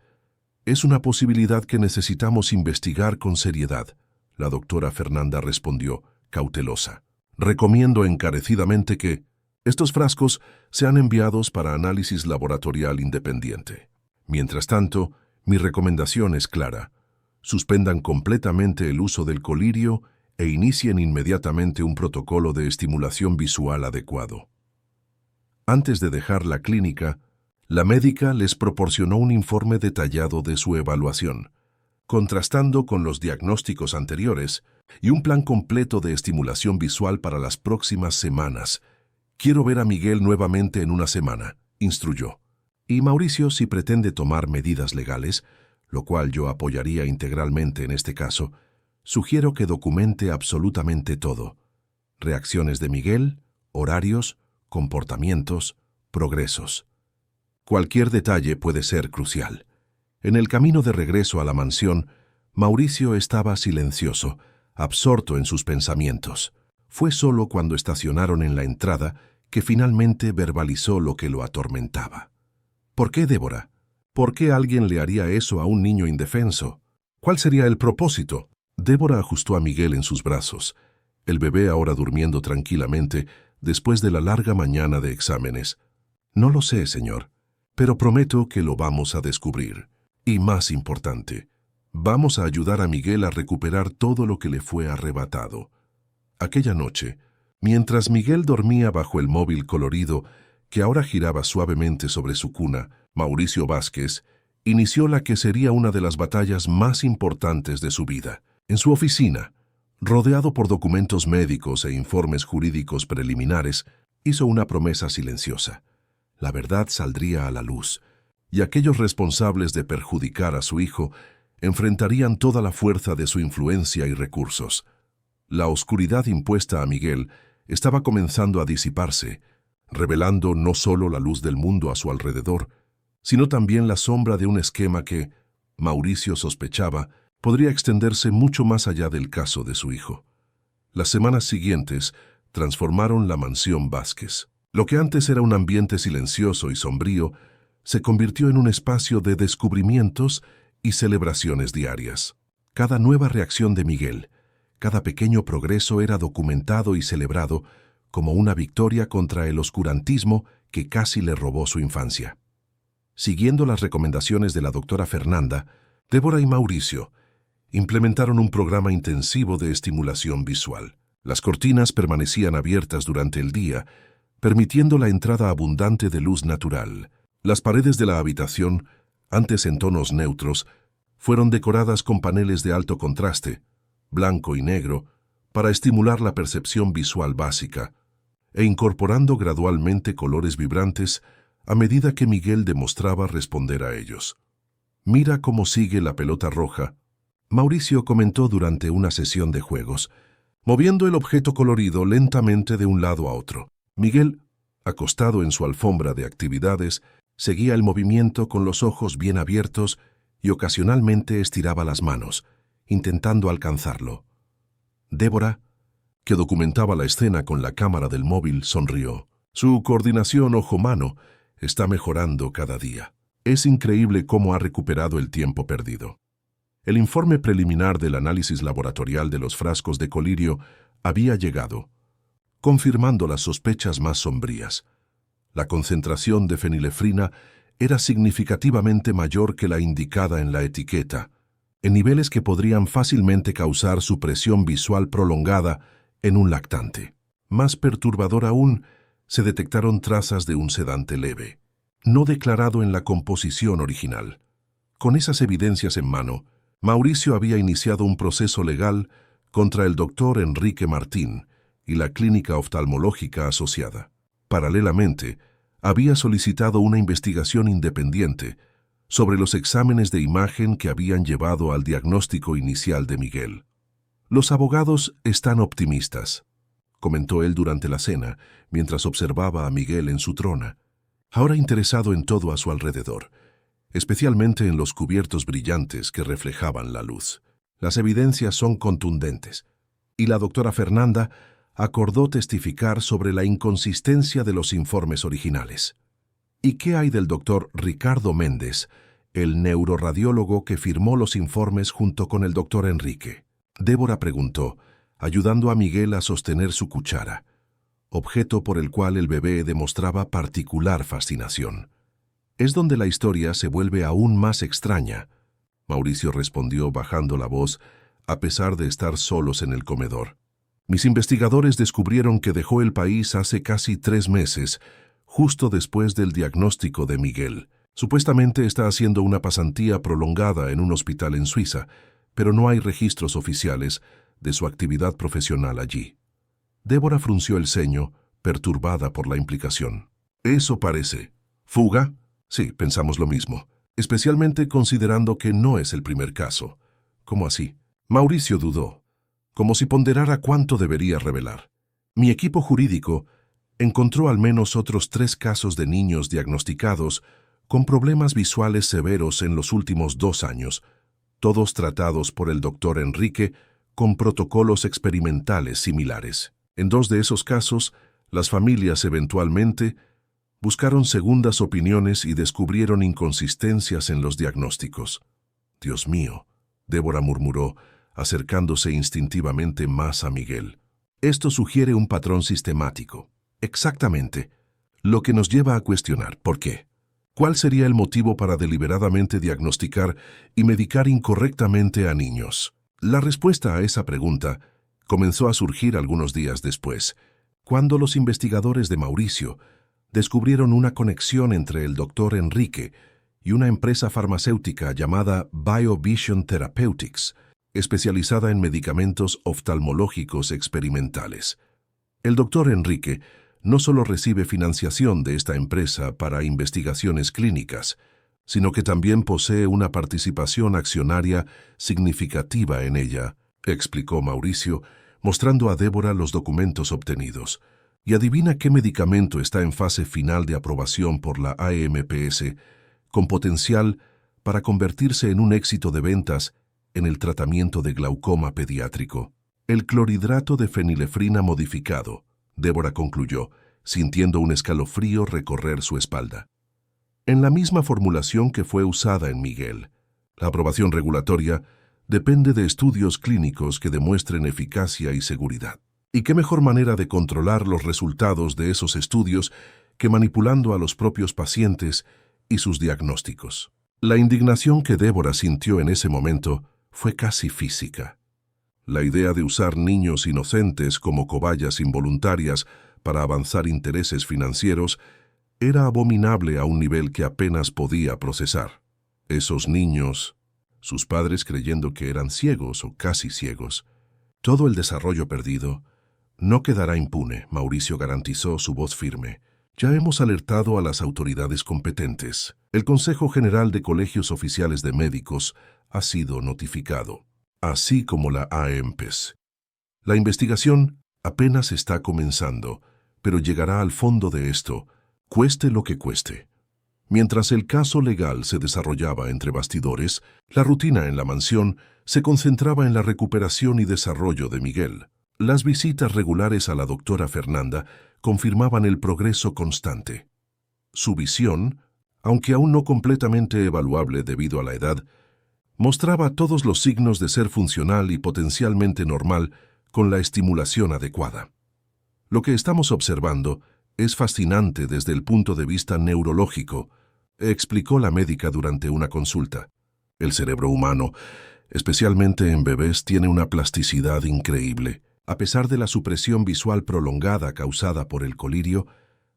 Es una posibilidad que necesitamos investigar con seriedad, la doctora Fernanda respondió, cautelosa. Recomiendo encarecidamente que estos frascos sean enviados para análisis laboratorial independiente. Mientras tanto, mi recomendación es clara. Suspendan completamente el uso del colirio e inicien inmediatamente un protocolo de estimulación visual adecuado. Antes de dejar la clínica, la médica les proporcionó un informe detallado de su evaluación, contrastando con los diagnósticos anteriores y un plan completo de estimulación visual para las próximas semanas. Quiero ver a Miguel nuevamente en una semana, instruyó. Y Mauricio, si pretende tomar medidas legales, lo cual yo apoyaría integralmente en este caso, sugiero que documente absolutamente todo. Reacciones de Miguel, horarios, comportamientos, progresos. Cualquier detalle puede ser crucial. En el camino de regreso a la mansión, Mauricio estaba silencioso, absorto en sus pensamientos. Fue solo cuando estacionaron en la entrada que finalmente verbalizó lo que lo atormentaba. ¿Por qué, Débora? ¿Por qué alguien le haría eso a un niño indefenso? ¿Cuál sería el propósito? Débora ajustó a Miguel en sus brazos, el bebé ahora durmiendo tranquilamente después de la larga mañana de exámenes. No lo sé, señor, pero prometo que lo vamos a descubrir. Y más importante, vamos a ayudar a Miguel a recuperar todo lo que le fue arrebatado. Aquella noche, mientras Miguel dormía bajo el móvil colorido que ahora giraba suavemente sobre su cuna, Mauricio Vázquez inició la que sería una de las batallas más importantes de su vida. En su oficina, rodeado por documentos médicos e informes jurídicos preliminares, hizo una promesa silenciosa. La verdad saldría a la luz, y aquellos responsables de perjudicar a su hijo enfrentarían toda la fuerza de su influencia y recursos. La oscuridad impuesta a Miguel estaba comenzando a disiparse, revelando no solo la luz del mundo a su alrededor, sino también la sombra de un esquema que, Mauricio sospechaba, podría extenderse mucho más allá del caso de su hijo. Las semanas siguientes transformaron la mansión Vázquez. Lo que antes era un ambiente silencioso y sombrío, se convirtió en un espacio de descubrimientos y celebraciones diarias. Cada nueva reacción de Miguel, cada pequeño progreso era documentado y celebrado como una victoria contra el oscurantismo que casi le robó su infancia. Siguiendo las recomendaciones de la doctora Fernanda, Débora y Mauricio implementaron un programa intensivo de estimulación visual. Las cortinas permanecían abiertas durante el día, permitiendo la entrada abundante de luz natural. Las paredes de la habitación, antes en tonos neutros, fueron decoradas con paneles de alto contraste, blanco y negro, para estimular la percepción visual básica, e incorporando gradualmente colores vibrantes a medida que Miguel demostraba responder a ellos. «Mira cómo sigue la pelota roja», Mauricio comentó durante una sesión de juegos, moviendo el objeto colorido lentamente de un lado a otro. Miguel, acostado en su alfombra de actividades, seguía el movimiento con los ojos bien abiertos y ocasionalmente estiraba las manos, intentando alcanzarlo. Débora, que documentaba la escena con la cámara del móvil, sonrió. Su coordinación ojo-mano está mejorando cada día. Es increíble cómo ha recuperado el tiempo perdido. El informe preliminar del análisis laboratorial de los frascos de colirio había llegado, confirmando las sospechas más sombrías. La concentración de fenilefrina era significativamente mayor que la indicada en la etiqueta, en niveles que podrían fácilmente causar supresión visual prolongada en un lactante. Más perturbador aún, se detectaron trazas de un sedante leve, no declarado en la composición original. Con esas evidencias en mano, Mauricio había iniciado un proceso legal contra el doctor Enrique Martín y la clínica oftalmológica asociada. Paralelamente, había solicitado una investigación independiente sobre los exámenes de imagen que habían llevado al diagnóstico inicial de Miguel. «Los abogados están optimistas», comentó él durante la cena, mientras observaba a Miguel en su trona, ahora interesado en todo a su alrededor. especialmente en los cubiertos brillantes que reflejaban la luz. Las evidencias son contundentes, y la doctora Fernanda acordó testificar sobre la inconsistencia de los informes originales. ¿Y qué hay del doctor Ricardo Méndez, el neuroradiólogo que firmó los informes junto con el doctor Enrique? Débora preguntó, ayudando a Miguel a sostener su cuchara, objeto por el cual el bebé demostraba particular fascinación. Es donde la historia se vuelve aún más extraña. Mauricio respondió bajando la voz, a pesar de estar solos en el comedor. Mis investigadores descubrieron que dejó el país hace casi 3 meses, justo después del diagnóstico de Miguel. Supuestamente está haciendo una pasantía prolongada en un hospital en Suiza, pero no hay registros oficiales de su actividad profesional allí. Débora frunció el ceño, perturbada por la implicación. Eso parece. ¿Fuga? Sí, pensamos lo mismo, especialmente considerando que no es el primer caso. ¿Cómo así? Mauricio dudó, como si ponderara cuánto debería revelar. Mi equipo jurídico encontró al menos otros 3 casos de niños diagnosticados con problemas visuales severos en los últimos 2 años, todos tratados por el doctor Enrique con protocolos experimentales similares. En 2 de esos casos, las familias eventualmente buscaron segundas opiniones y descubrieron inconsistencias en los diagnósticos. Dios mío, Débora murmuró, acercándose instintivamente más a Miguel. Esto sugiere un patrón sistemático. Exactamente. Lo que nos lleva a cuestionar, ¿por qué? ¿Cuál sería el motivo para deliberadamente diagnosticar y medicar incorrectamente a niños? La respuesta a esa pregunta comenzó a surgir algunos días después, cuando los investigadores de Mauricio descubrieron una conexión entre el doctor Enrique y una empresa farmacéutica llamada BioVision Therapeutics, especializada en medicamentos oftalmológicos experimentales. El doctor Enrique no solo recibe financiación de esta empresa para investigaciones clínicas, sino que también posee una participación accionaria significativa en ella, explicó Mauricio, mostrando a Débora los documentos obtenidos. Y adivina qué medicamento está en fase final de aprobación por la AMPS, con potencial para convertirse en un éxito de ventas en el tratamiento de glaucoma pediátrico. El clorhidrato de fenilefrina modificado, Débora concluyó, sintiendo un escalofrío recorrer su espalda. En la misma formulación que fue usada en Miguel. La aprobación regulatoria depende de estudios clínicos que demuestren eficacia y seguridad. ¿Y qué mejor manera de controlar los resultados de esos estudios que manipulando a los propios pacientes y sus diagnósticos? La indignación que Débora sintió en ese momento fue casi física. La idea de usar niños inocentes como cobayas involuntarias para avanzar intereses financieros era abominable a un nivel que apenas podía procesar. Esos niños, sus padres creyendo que eran ciegos o casi ciegos, todo el desarrollo perdido, no quedará impune, Mauricio garantizó, su voz firme. Ya hemos alertado a las autoridades competentes. El Consejo General de Colegios Oficiales de Médicos ha sido notificado, así como la AMPES. La investigación apenas está comenzando, pero llegará al fondo de esto, cueste lo que cueste. Mientras el caso legal se desarrollaba entre bastidores, la rutina en la mansión se concentraba en la recuperación y desarrollo de Miguel. Las visitas regulares a la doctora Fernanda confirmaban el progreso constante. Su visión, aunque aún no completamente evaluable debido a la edad, mostraba todos los signos de ser funcional y potencialmente normal con la estimulación adecuada. Lo que estamos observando es fascinante desde el punto de vista neurológico, explicó la médica durante una consulta. El cerebro humano, especialmente en bebés, tiene una plasticidad increíble. A pesar de la supresión visual prolongada causada por el colirio,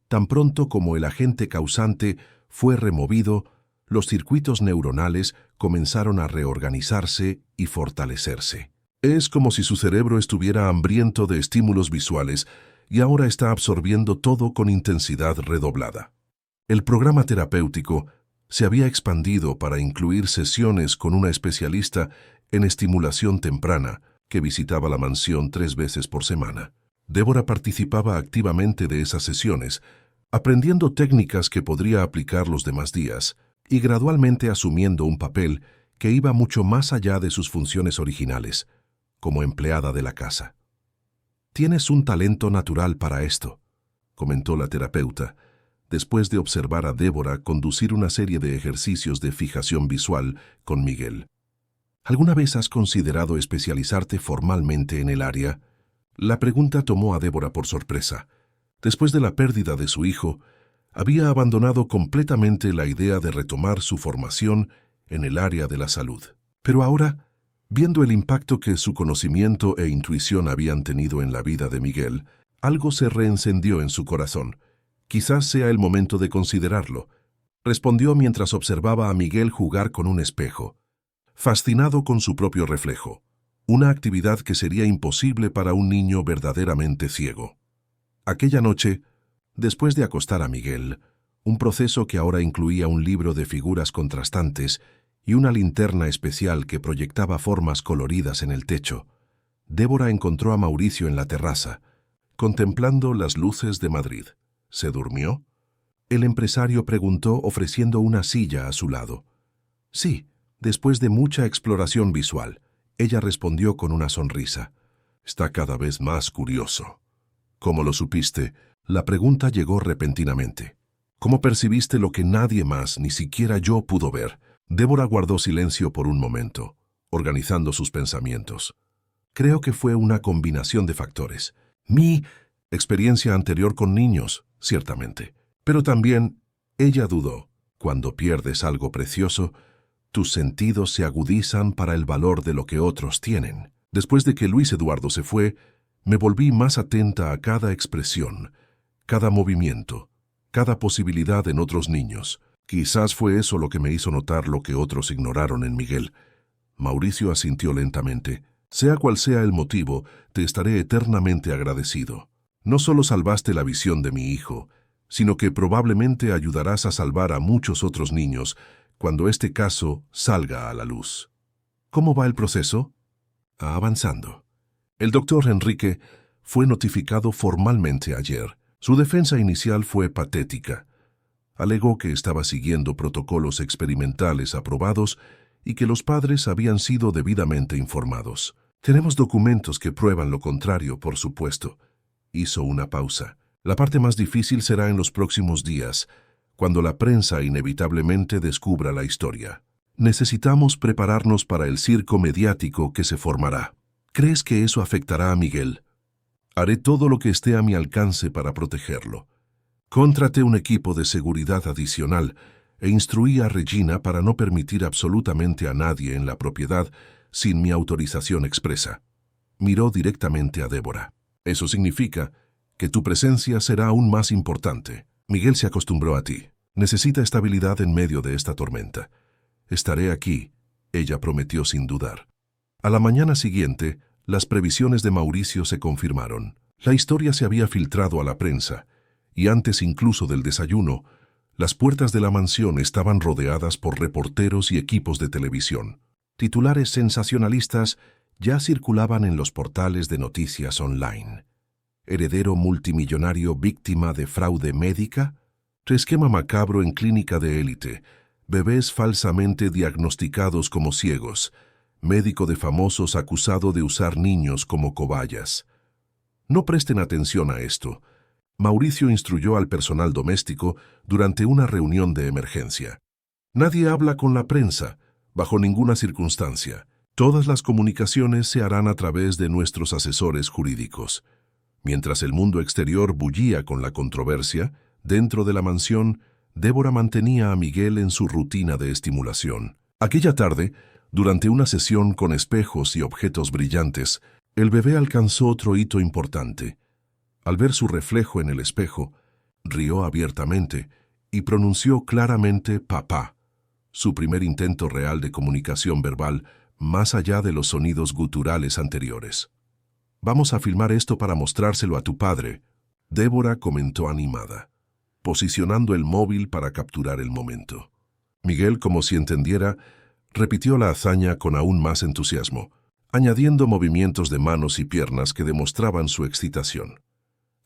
tan pronto como el agente causante fue removido, los circuitos neuronales comenzaron a reorganizarse y fortalecerse. Es como si su cerebro estuviera hambriento de estímulos visuales y ahora está absorbiendo todo con intensidad redoblada. El programa terapéutico se había expandido para incluir sesiones con una especialista en estimulación temprana, que visitaba la mansión 3 veces por semana. Débora participaba activamente de esas sesiones, aprendiendo técnicas que podría aplicar los demás días, y gradualmente asumiendo un papel que iba mucho más allá de sus funciones originales, como empleada de la casa. «Tienes un talento natural para esto», comentó la terapeuta, después de observar a Débora conducir una serie de ejercicios de fijación visual con Miguel. «¿Alguna vez has considerado especializarte formalmente en el área?» La pregunta tomó a Débora por sorpresa. Después de la pérdida de su hijo, había abandonado completamente la idea de retomar su formación en el área de la salud. Pero ahora, viendo el impacto que su conocimiento e intuición habían tenido en la vida de Miguel, algo se reencendió en su corazón. «Quizás sea el momento de considerarlo», respondió mientras observaba a Miguel jugar con un espejo, fascinado con su propio reflejo, una actividad que sería imposible para un niño verdaderamente ciego. Aquella noche, después de acostar a Miguel, un proceso que ahora incluía un libro de figuras contrastantes y una linterna especial que proyectaba formas coloridas en el techo, Débora encontró a Mauricio en la terraza, contemplando las luces de Madrid. ¿Se durmió?, el empresario preguntó ofreciendo una silla a su lado. «Sí, después de mucha exploración visual», ella respondió con una sonrisa. «Está cada vez más curioso». «¿Cómo lo supiste?». La pregunta llegó repentinamente. «¿Cómo percibiste lo que nadie más, ni siquiera yo, pudo ver?». Débora guardó silencio por un momento, organizando sus pensamientos. «Creo que fue una combinación de factores. Mi experiencia anterior con niños, ciertamente. Pero también», ella dudó, «cuando pierdes algo precioso, tus sentidos se agudizan para el valor de lo que otros tienen. Después de que Luis Eduardo se fue, me volví más atenta a cada expresión, cada movimiento, cada posibilidad en otros niños. Quizás fue eso lo que me hizo notar lo que otros ignoraron en Miguel». Mauricio asintió lentamente. «Sea cual sea el motivo, te estaré eternamente agradecido. No solo salvaste la visión de mi hijo, sino que probablemente ayudarás a salvar a muchos otros niños cuando este caso salga a la luz». «¿Cómo va el proceso?». «Avanzando. El doctor Enrique fue notificado formalmente ayer. Su defensa inicial fue patética. Alegó que estaba siguiendo protocolos experimentales aprobados y que los padres habían sido debidamente informados. Tenemos documentos que prueban lo contrario, por supuesto». Hizo una pausa. «La parte más difícil será en los próximos días, cuando la prensa inevitablemente descubra la historia. Necesitamos prepararnos para el circo mediático que se formará. ¿Crees que eso afectará a Miguel?». «Haré todo lo que esté a mi alcance para protegerlo. Contraté un equipo de seguridad adicional e instruí a Regina para no permitir absolutamente a nadie en la propiedad sin mi autorización expresa». Miró directamente a Débora. «Eso significa que tu presencia será aún más importante. Miguel se acostumbró a ti. Necesita estabilidad en medio de esta tormenta. Estaré aquí», ella prometió sin dudar. A la mañana siguiente, las previsiones de Mauricio se confirmaron. La historia se había filtrado a la prensa, y antes incluso del desayuno, las puertas de la mansión estaban rodeadas por reporteros y equipos de televisión. Titulares sensacionalistas ya circulaban en los portales de noticias online. «Heredero multimillonario víctima de fraude médica», «Esquema macabro en clínica de élite», «Bebés falsamente diagnosticados como ciegos», «Médico de famosos acusado de usar niños como cobayas». No presten atención a esto. Mauricio instruyó al personal doméstico durante una reunión de emergencia. «Nadie habla con la prensa, bajo ninguna circunstancia. Todas las comunicaciones se harán a través de nuestros asesores jurídicos». Mientras el mundo exterior bullía con la controversia, dentro de la mansión, Débora mantenía a Miguel en su rutina de estimulación. Aquella tarde, durante una sesión con espejos y objetos brillantes, el bebé alcanzó otro hito importante. Al ver su reflejo en el espejo, rió abiertamente y pronunció claramente «papá», su primer intento real de comunicación verbal más allá de los sonidos guturales anteriores. «Vamos a filmar esto para mostrárselo a tu padre», Débora comentó animada, posicionando el móvil para capturar el momento. Miguel, como si entendiera, repitió la hazaña con aún más entusiasmo, añadiendo movimientos de manos y piernas que demostraban su excitación.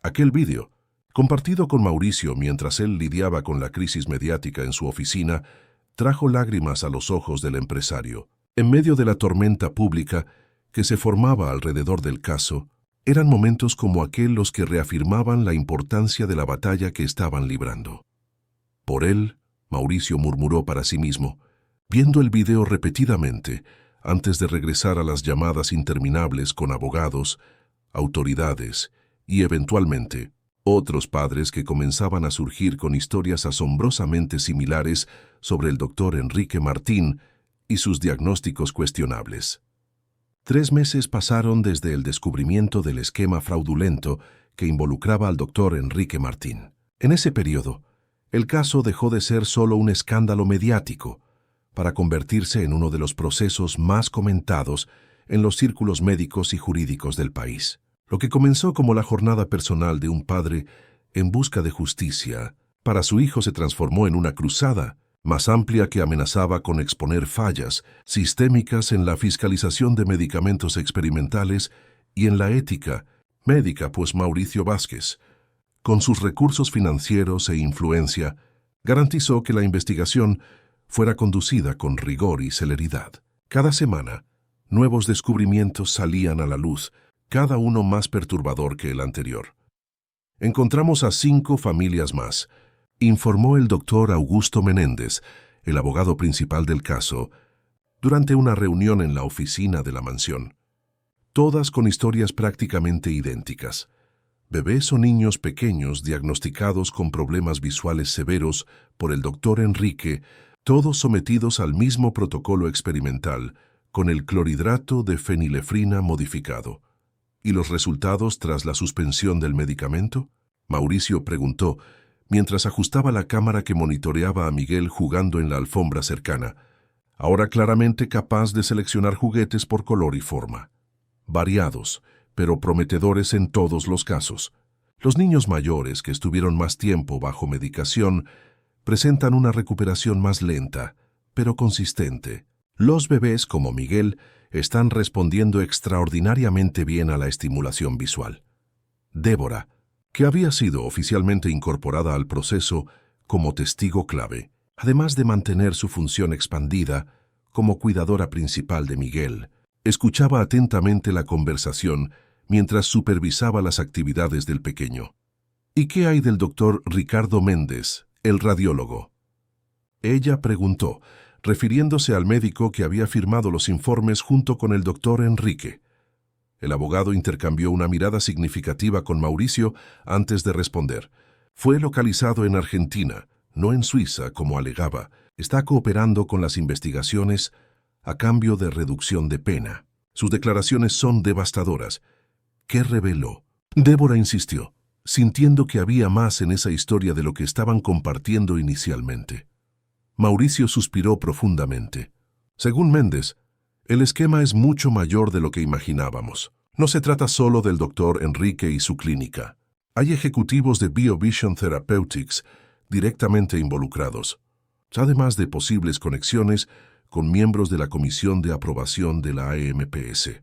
Aquel vídeo, compartido con Mauricio mientras él lidiaba con la crisis mediática en su oficina, trajo lágrimas a los ojos del empresario. En medio de la tormenta pública que se formaba alrededor del caso, eran momentos como aquel los que reafirmaban la importancia de la batalla que estaban librando. Por él, Mauricio murmuró para sí mismo, viendo el video repetidamente, antes de regresar a las llamadas interminables con abogados, autoridades y, eventualmente, otros padres que comenzaban a surgir con historias asombrosamente similares sobre el doctor Enrique Martín y sus diagnósticos cuestionables. 3 meses pasaron desde el descubrimiento del esquema fraudulento que involucraba al doctor Enrique Martín. En ese periodo, el caso dejó de ser solo un escándalo mediático para convertirse en uno de los procesos más comentados en los círculos médicos y jurídicos del país. Lo que comenzó como la jornada personal de un padre en busca de justicia para su hijo se transformó en una cruzada más amplia que amenazaba con exponer fallas sistémicas en la fiscalización de medicamentos experimentales y en la ética médica, pues Mauricio Vázquez, con sus recursos financieros e influencia, garantizó que la investigación fuera conducida con rigor y celeridad. Cada semana, nuevos descubrimientos salían a la luz, cada uno más perturbador que el anterior. Encontramos a 5 familias más, informó el doctor Augusto Menéndez, el abogado principal del caso, durante una reunión en la oficina de la mansión. Todas con historias prácticamente idénticas. Bebés o niños pequeños diagnosticados con problemas visuales severos por el doctor Enrique, todos sometidos al mismo protocolo experimental con el clorhidrato de fenilefrina modificado. ¿Y los resultados tras la suspensión del medicamento? Mauricio preguntó, mientras ajustaba la cámara que monitoreaba a Miguel jugando en la alfombra cercana, ahora claramente capaz de seleccionar juguetes por color y forma. Variados, pero prometedores en todos los casos. Los niños mayores que estuvieron más tiempo bajo medicación presentan una recuperación más lenta, pero consistente. Los bebés, como Miguel, están respondiendo extraordinariamente bien a la estimulación visual. Débora, que había sido oficialmente incorporada al proceso como testigo clave, además de mantener su función expandida como cuidadora principal de Miguel, escuchaba atentamente la conversación mientras supervisaba las actividades del pequeño. ¿Y qué hay del doctor Ricardo Méndez, el radiólogo? Ella preguntó, refiriéndose al médico que había firmado los informes junto con el doctor Enrique. El abogado intercambió una mirada significativa con Mauricio antes de responder. Fue localizado en Argentina, no en Suiza, como alegaba. Está cooperando con las investigaciones a cambio de reducción de pena. Sus declaraciones son devastadoras. ¿Qué reveló? Débora insistió, sintiendo que había más en esa historia de lo que estaban compartiendo inicialmente. Mauricio suspiró profundamente. Según Méndez, el esquema es mucho mayor de lo que imaginábamos. No se trata solo del doctor Enrique y su clínica. Hay ejecutivos de BioVision Therapeutics directamente involucrados, además de posibles conexiones con miembros de la Comisión de Aprobación de la AMPS.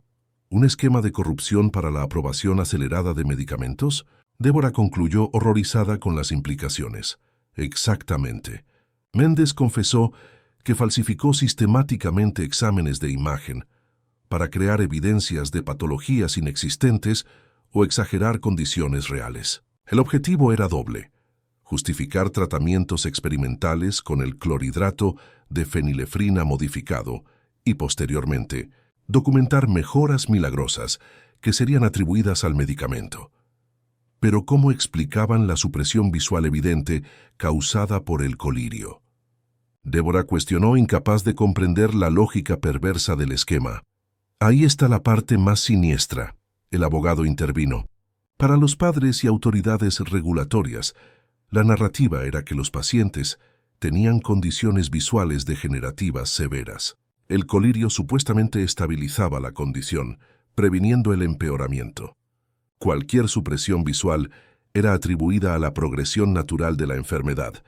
¿Un esquema de corrupción para la aprobación acelerada de medicamentos? Débora concluyó horrorizada con las implicaciones. Exactamente. Méndez confesó que falsificó sistemáticamente exámenes de imagen para crear evidencias de patologías inexistentes o exagerar condiciones reales. El objetivo era doble: justificar tratamientos experimentales con el clorhidrato de fenilefrina modificado y, posteriormente, documentar mejoras milagrosas que serían atribuidas al medicamento. Pero ¿cómo explicaban la supresión visual evidente causada por el colirio? Débora cuestionó, incapaz de comprender la lógica perversa del esquema. Ahí está la parte más siniestra. El abogado intervino. Para los padres y autoridades regulatorias, la narrativa era que los pacientes tenían condiciones visuales degenerativas severas. El colirio supuestamente estabilizaba la condición, previniendo el empeoramiento. Cualquier supresión visual era atribuida a la progresión natural de la enfermedad,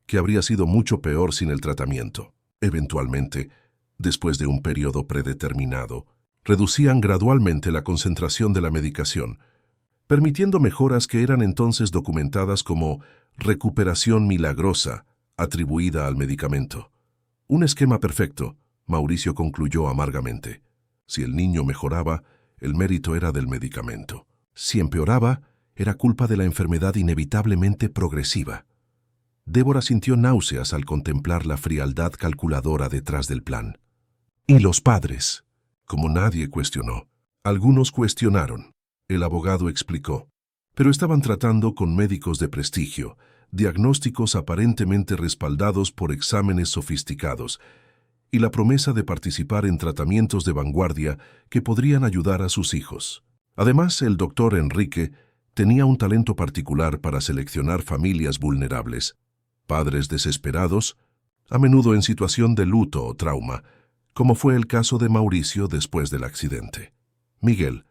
que habría sido mucho peor sin el tratamiento. Eventualmente, después de un periodo predeterminado, reducían gradualmente la concentración de la medicación, permitiendo mejoras que eran entonces documentadas como recuperación milagrosa atribuida al medicamento. Un esquema perfecto, Mauricio concluyó amargamente. Si el niño mejoraba, el mérito era del medicamento. Si empeoraba, era culpa de la enfermedad inevitablemente progresiva. Débora sintió náuseas al contemplar la frialdad calculadora detrás del plan. ¿Y los padres? Como nadie cuestionó. Algunos cuestionaron. El abogado explicó. Pero estaban tratando con médicos de prestigio, diagnósticos aparentemente respaldados por exámenes sofisticados, y la promesa de participar en tratamientos de vanguardia que podrían ayudar a sus hijos. Además, el doctor Enrique tenía un talento particular para seleccionar familias vulnerables, padres desesperados, a menudo en situación de luto o trauma, como fue el caso de Mauricio después del accidente. Miguel,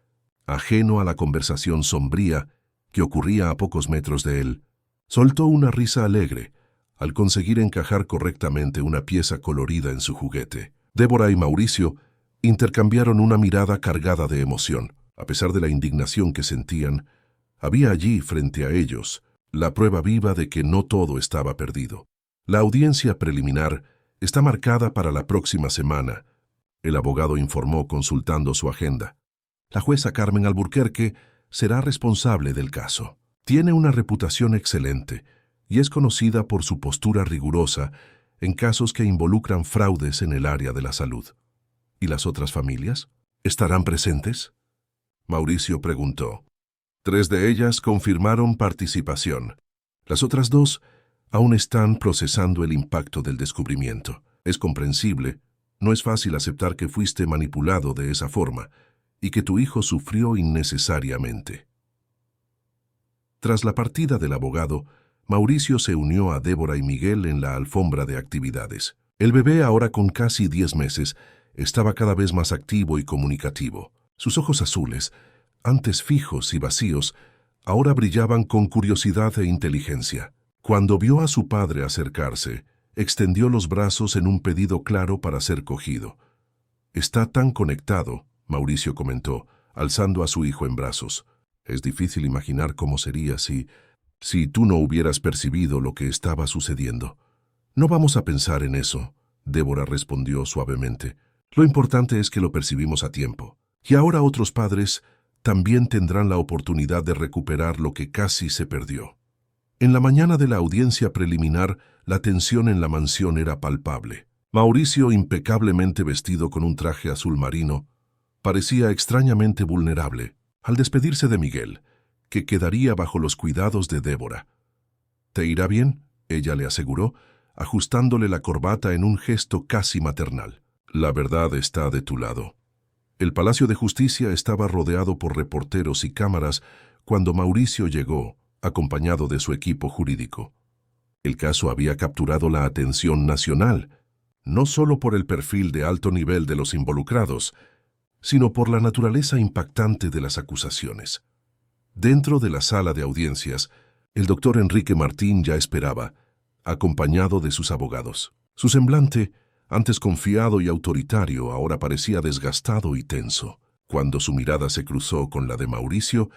ajeno a la conversación sombría que ocurría a pocos metros de él, soltó una risa alegre al conseguir encajar correctamente una pieza colorida en su juguete. Débora y Mauricio intercambiaron una mirada cargada de emoción. A pesar de la indignación que sentían, había allí, frente a ellos, la prueba viva de que no todo estaba perdido. La audiencia preliminar está marcada para la próxima semana, el abogado informó consultando su agenda. La jueza Carmen Alburquerque será responsable del caso. Tiene una reputación excelente y es conocida por su postura rigurosa en casos que involucran fraudes en el área de la salud. ¿Y las otras familias? ¿Estarán presentes?, Mauricio preguntó. 3 de ellas confirmaron participación. Las otras 2 aún están procesando el impacto del descubrimiento. Es comprensible, no es fácil aceptar que fuiste manipulado de esa forma y que tu hijo sufrió innecesariamente. Tras la partida del abogado, Mauricio se unió a Débora y Miguel en la alfombra de actividades. El bebé, ahora con casi 10 meses, estaba cada vez más activo y comunicativo. Sus ojos azules, antes fijos y vacíos, ahora brillaban con curiosidad e inteligencia. Cuando vio a su padre acercarse, extendió los brazos en un pedido claro para ser cogido. «Está tan conectado», Mauricio comentó, alzando a su hijo en brazos. «Es difícil imaginar cómo sería si tú no hubieras percibido lo que estaba sucediendo». «No vamos a pensar en eso», Débora respondió suavemente. «Lo importante es que lo percibimos a tiempo. Y ahora otros padres también tendrán la oportunidad de recuperar lo que casi se perdió». En la mañana de la audiencia preliminar, la tensión en la mansión era palpable. Mauricio, impecablemente vestido con un traje azul marino, parecía extrañamente vulnerable al despedirse de Miguel, que quedaría bajo los cuidados de Débora. «¿Te irá bien?», ella le aseguró, ajustándole la corbata en un gesto casi maternal. «La verdad está de tu lado». El Palacio de Justicia estaba rodeado por reporteros y cámaras cuando Mauricio llegó, acompañado de su equipo jurídico. El caso había capturado la atención nacional, no solo por el perfil de alto nivel de los involucrados, sino por la naturaleza impactante de las acusaciones. Dentro de la sala de audiencias, el doctor Enrique Martín ya esperaba, acompañado de sus abogados. Su semblante, antes confiado y autoritario, ahora parecía desgastado y tenso. Cuando su mirada se cruzó con la de Mauricio,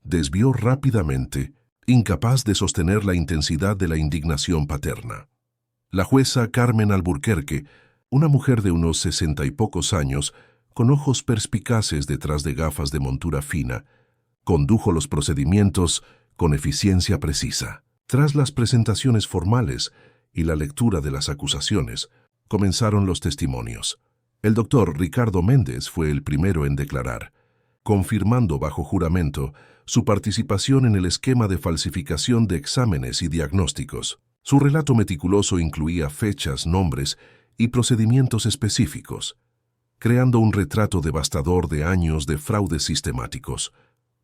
desvió rápidamente, incapaz de sostener la intensidad de la indignación paterna. La jueza Carmen Alburquerque, una mujer de unos 60 y pocos años, con ojos perspicaces detrás de gafas de montura fina, condujo los procedimientos con eficiencia precisa. Tras las presentaciones formales y la lectura de las acusaciones, comenzaron los testimonios. El doctor Ricardo Méndez fue el primero en declarar, confirmando bajo juramento su participación en el esquema de falsificación de exámenes y diagnósticos. Su relato meticuloso incluía fechas, nombres y procedimientos específicos, creando un retrato devastador de años de fraudes sistemáticos.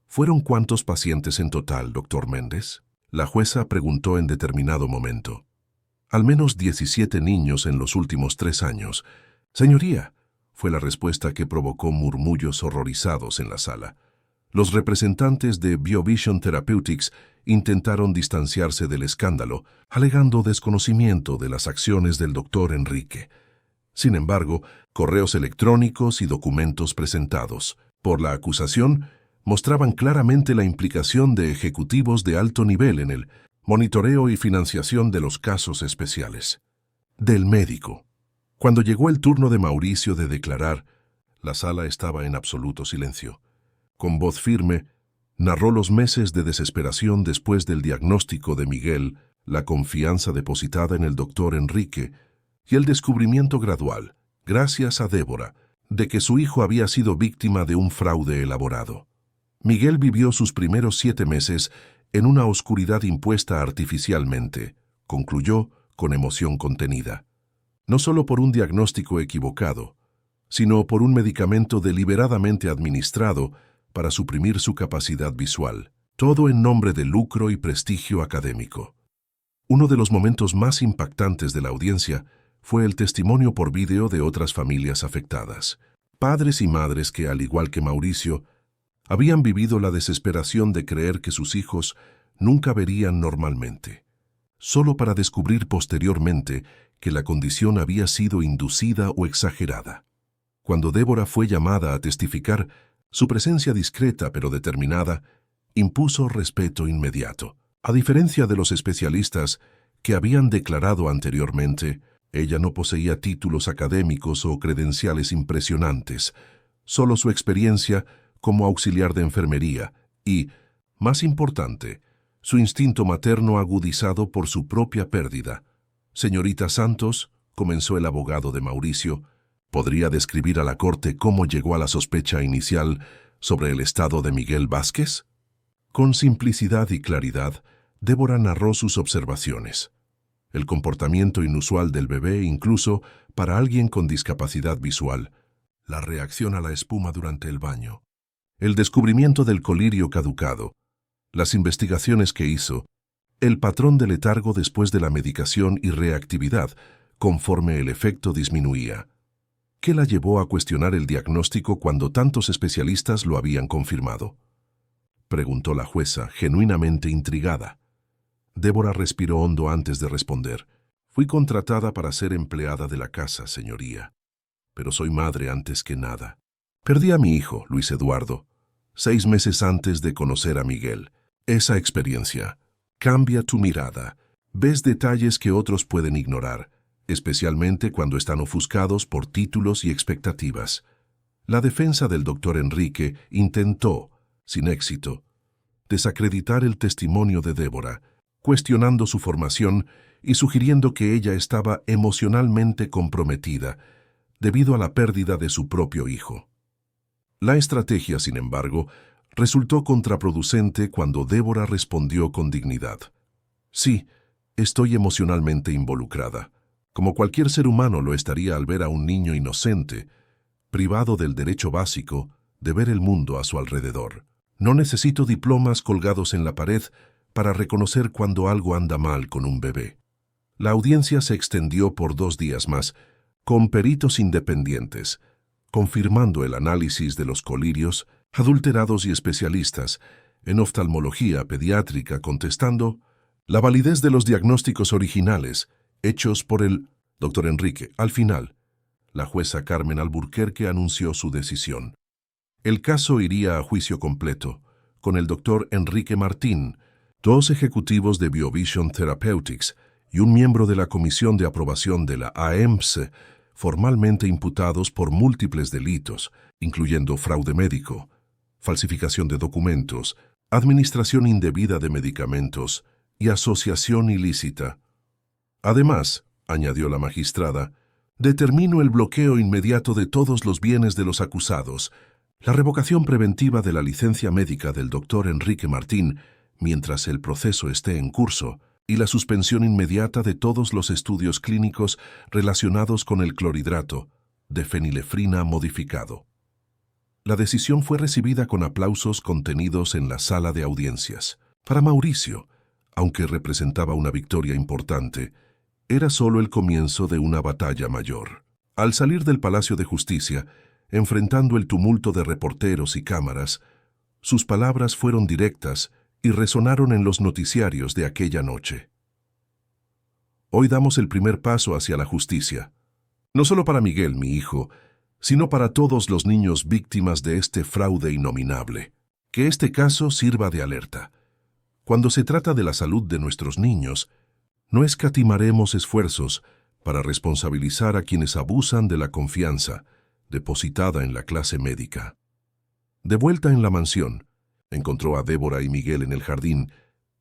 ¿Fueron cuántos pacientes en total, doctor Méndez?, la jueza preguntó en determinado momento. «Al menos 17 niños en los últimos 3 años. Señoría», fue la respuesta que provocó murmullos horrorizados en la sala. Los representantes de BioVision Therapeutics intentaron distanciarse del escándalo, alegando desconocimiento de las acciones del doctor Enrique. Sin embargo, correos electrónicos y documentos presentados por la acusación mostraban claramente la implicación de ejecutivos de alto nivel en el monitoreo y financiación de los casos especiales. Del médico. Cuando llegó el turno de Mauricio de declarar, la sala estaba en absoluto silencio. Con voz firme, narró los meses de desesperación después del diagnóstico de Miguel, la confianza depositada en el doctor Enrique y el descubrimiento gradual, gracias a Débora, de que su hijo había sido víctima de un fraude elaborado. Miguel vivió sus primeros 7 meses en una oscuridad impuesta artificialmente, concluyó con emoción contenida. No solo por un diagnóstico equivocado, sino por un medicamento deliberadamente administrado para suprimir su capacidad visual, todo en nombre de lucro y prestigio académico. Uno de los momentos más impactantes de la audiencia fue el testimonio por vídeo de otras familias afectadas, padres y madres que, al igual que Mauricio, habían vivido la desesperación de creer que sus hijos nunca verían normalmente, solo para descubrir posteriormente que la condición había sido inducida o exagerada. Cuando Débora fue llamada a testificar, su presencia discreta pero determinada impuso respeto inmediato. A diferencia de los especialistas que habían declarado anteriormente, ella no poseía títulos académicos o credenciales impresionantes, solo su experiencia como auxiliar de enfermería y, más importante, su instinto materno agudizado por su propia pérdida. Señorita Santos, comenzó el abogado de Mauricio, ¿podría describir a la corte cómo llegó a la sospecha inicial sobre el estado de Miguel Vázquez? Con simplicidad y claridad, Débora narró sus observaciones. El comportamiento inusual del bebé, incluso para alguien con discapacidad visual, la reacción a la espuma durante el baño, el descubrimiento del colirio caducado, las investigaciones que hizo, el patrón de letargo después de la medicación y reactividad conforme el efecto disminuía. ¿Qué la llevó a cuestionar el diagnóstico cuando tantos especialistas lo habían confirmado?, preguntó la jueza, genuinamente intrigada. Débora respiró hondo antes de responder. Fui contratada para ser empleada de la casa, señoría. Pero soy madre antes que nada. Perdí a mi hijo, Luis Eduardo, 6 meses antes de conocer a Miguel. Esa experiencia cambia tu mirada. Ves detalles que otros pueden ignorar, especialmente cuando están ofuscados por títulos y expectativas. La defensa del doctor Enrique intentó, sin éxito, desacreditar el testimonio de Débora, cuestionando su formación y sugiriendo que ella estaba emocionalmente comprometida debido a la pérdida de su propio hijo. La estrategia, sin embargo, resultó contraproducente cuando Débora respondió con dignidad. Sí, estoy emocionalmente involucrada, como cualquier ser humano lo estaría al ver a un niño inocente, privado del derecho básico de ver el mundo a su alrededor. No necesito diplomas colgados en la pared para reconocer cuando algo anda mal con un bebé. La audiencia se extendió por 2 días más, con peritos independientes, confirmando el análisis de los colirios, adulterados y especialistas en oftalmología pediátrica contestando la validez de los diagnósticos originales hechos por el doctor Enrique. Al final, la jueza Carmen Alburquerque anunció su decisión. El caso iría a juicio completo, con el doctor Enrique Martín, 2 ejecutivos de BioVision Therapeutics y un miembro de la Comisión de Aprobación de la AEMS, formalmente imputados por múltiples delitos, incluyendo fraude médico, falsificación de documentos, administración indebida de medicamentos y asociación ilícita. Además, añadió la magistrada, determino el bloqueo inmediato de todos los bienes de los acusados, la revocación preventiva de la licencia médica del doctor Enrique Martín mientras el proceso esté en curso y la suspensión inmediata de todos los estudios clínicos relacionados con el clorhidrato de fenilefrina modificado. La decisión fue recibida con aplausos contenidos en la sala de audiencias. Para Mauricio, aunque representaba una victoria importante, era solo el comienzo de una batalla mayor. Al salir del Palacio de Justicia, enfrentando el tumulto de reporteros y cámaras, sus palabras fueron directas y resonaron en los noticiarios de aquella noche. Hoy damos el primer paso hacia la justicia, no solo para Miguel, mi hijo, sino para todos los niños víctimas de este fraude innominable. Que este caso sirva de alerta. Cuando se trata de la salud de nuestros niños, no escatimaremos esfuerzos para responsabilizar a quienes abusan de la confianza depositada en la clase médica. De vuelta en la mansión, encontró a Débora y Miguel en el jardín,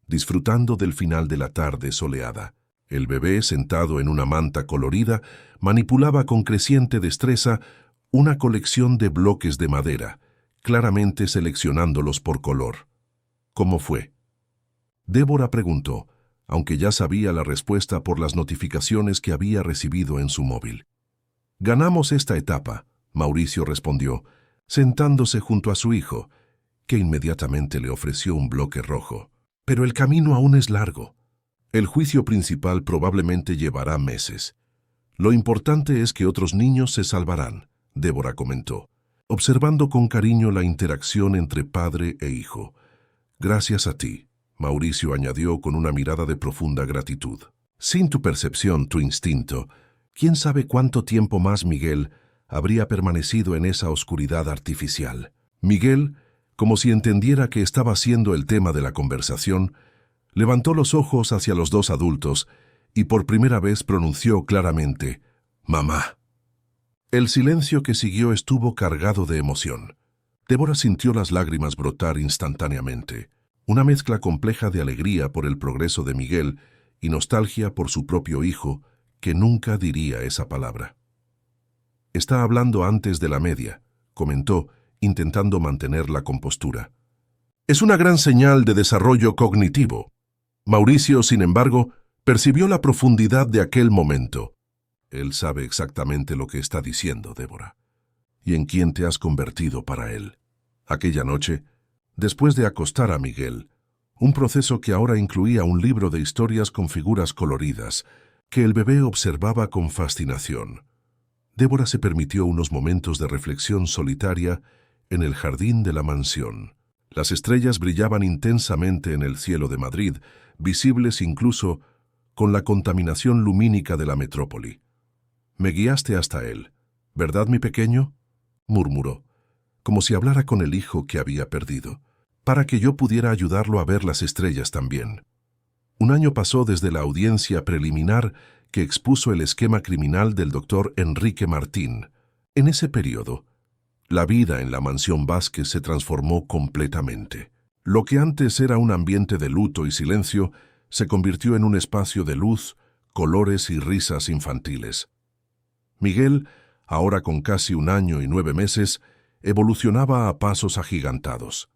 disfrutando del final de la tarde soleada. El bebé, sentado en una manta colorida, manipulaba con creciente destreza una colección de bloques de madera, claramente seleccionándolos por color. ¿Cómo fue? Débora preguntó, aunque ya sabía la respuesta por las notificaciones que había recibido en su móvil. «Ganamos esta etapa», Mauricio respondió, sentándose junto a su hijo, que inmediatamente le ofreció un bloque rojo. «Pero el camino aún es largo. El juicio principal probablemente llevará meses. Lo importante es que otros niños se salvarán», Débora comentó, observando con cariño la interacción entre padre e hijo. «Gracias a ti», Mauricio añadió con una mirada de profunda gratitud. «Sin tu percepción, tu instinto, quién sabe cuánto tiempo más Miguel habría permanecido en esa oscuridad artificial». Miguel, como si entendiera que estaba siendo el tema de la conversación, levantó los ojos hacia los dos adultos y por primera vez pronunció claramente, «Mamá». El silencio que siguió estuvo cargado de emoción. Débora sintió las lágrimas brotar instantáneamente, una mezcla compleja de alegría por el progreso de Miguel y nostalgia por su propio hijo, que nunca diría esa palabra. «Está hablando antes de la media», comentó, intentando mantener la compostura. «Es una gran señal de desarrollo cognitivo». Mauricio, sin embargo, percibió la profundidad de aquel momento. «Él sabe exactamente lo que está diciendo, Débora. ¿Y en quién te has convertido para él?» Aquella noche, después de acostar a Miguel, un proceso que ahora incluía un libro de historias con figuras coloridas, que el bebé observaba con fascinación, Débora se permitió unos momentos de reflexión solitaria en el jardín de la mansión. Las estrellas brillaban intensamente en el cielo de Madrid, visibles incluso con la contaminación lumínica de la metrópoli. «Me guiaste hasta él, ¿verdad, mi pequeño?», murmuró, como si hablara con el hijo que había perdido, para que yo pudiera ayudarlo a ver las estrellas también. Un año pasó desde la audiencia preliminar que expuso el esquema criminal del doctor Enrique Martín. En ese periodo, la vida en la mansión Vázquez se transformó completamente. Lo que antes era un ambiente de luto y silencio se convirtió en un espacio de luz, colores y risas infantiles. Miguel, ahora con casi 1 año y 9 meses, evolucionaba a pasos agigantados.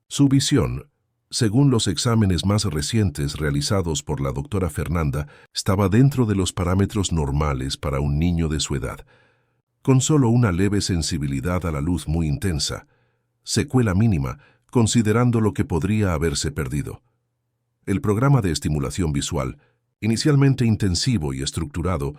Su visión, según los exámenes más recientes realizados por la doctora Fernanda, estaba dentro de los parámetros normales para un niño de su edad, con solo una leve sensibilidad a la luz muy intensa, secuela mínima, considerando lo que podría haberse perdido. El programa de estimulación visual, inicialmente intensivo y estructurado,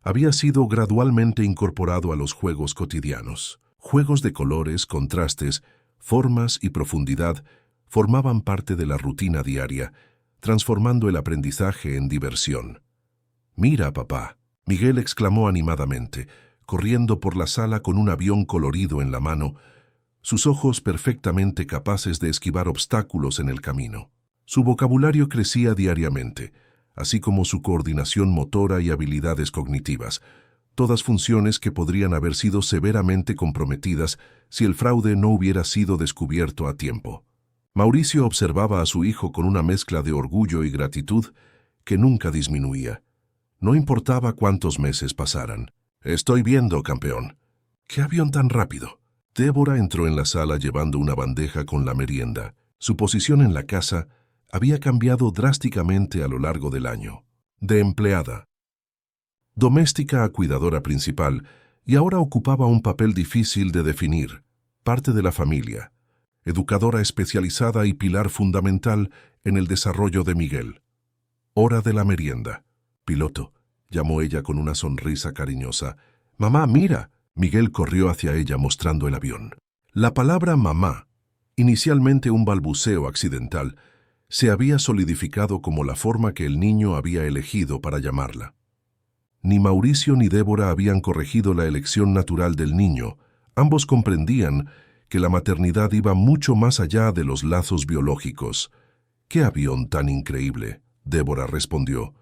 había sido gradualmente incorporado a los juegos cotidianos. Juegos de colores, contrastes, formas y profundidad formaban parte de la rutina diaria, transformando el aprendizaje en diversión. «Mira, papá», Miguel exclamó animadamente, corriendo por la sala con un avión colorido en la mano, sus ojos perfectamente capaces de esquivar obstáculos en el camino. Su vocabulario crecía diariamente, así como su coordinación motora y habilidades cognitivas, todas funciones que podrían haber sido severamente comprometidas si el fraude no hubiera sido descubierto a tiempo. Mauricio observaba a su hijo con una mezcla de orgullo y gratitud que nunca disminuía. No importaba cuántos meses pasaran. «Estoy viendo, campeón». «¿Qué avión tan rápido?». Débora entró en la sala llevando una bandeja con la merienda. Su posición en la casa había cambiado drásticamente a lo largo del año. De empleada, doméstica a cuidadora principal, y ahora ocupaba un papel difícil de definir, parte de la familia, educadora especializada y pilar fundamental en el desarrollo de Miguel. «Hora de la merienda». «Piloto», llamó ella con una sonrisa cariñosa. «Mamá, mira». Miguel corrió hacia ella mostrando el avión. La palabra mamá, inicialmente un balbuceo accidental, se había solidificado como la forma que el niño había elegido para llamarla. Ni Mauricio ni Débora habían corregido la elección natural del niño. Ambos comprendían que la maternidad iba mucho más allá de los lazos biológicos. «¿Qué avión tan increíble?», Débora respondió.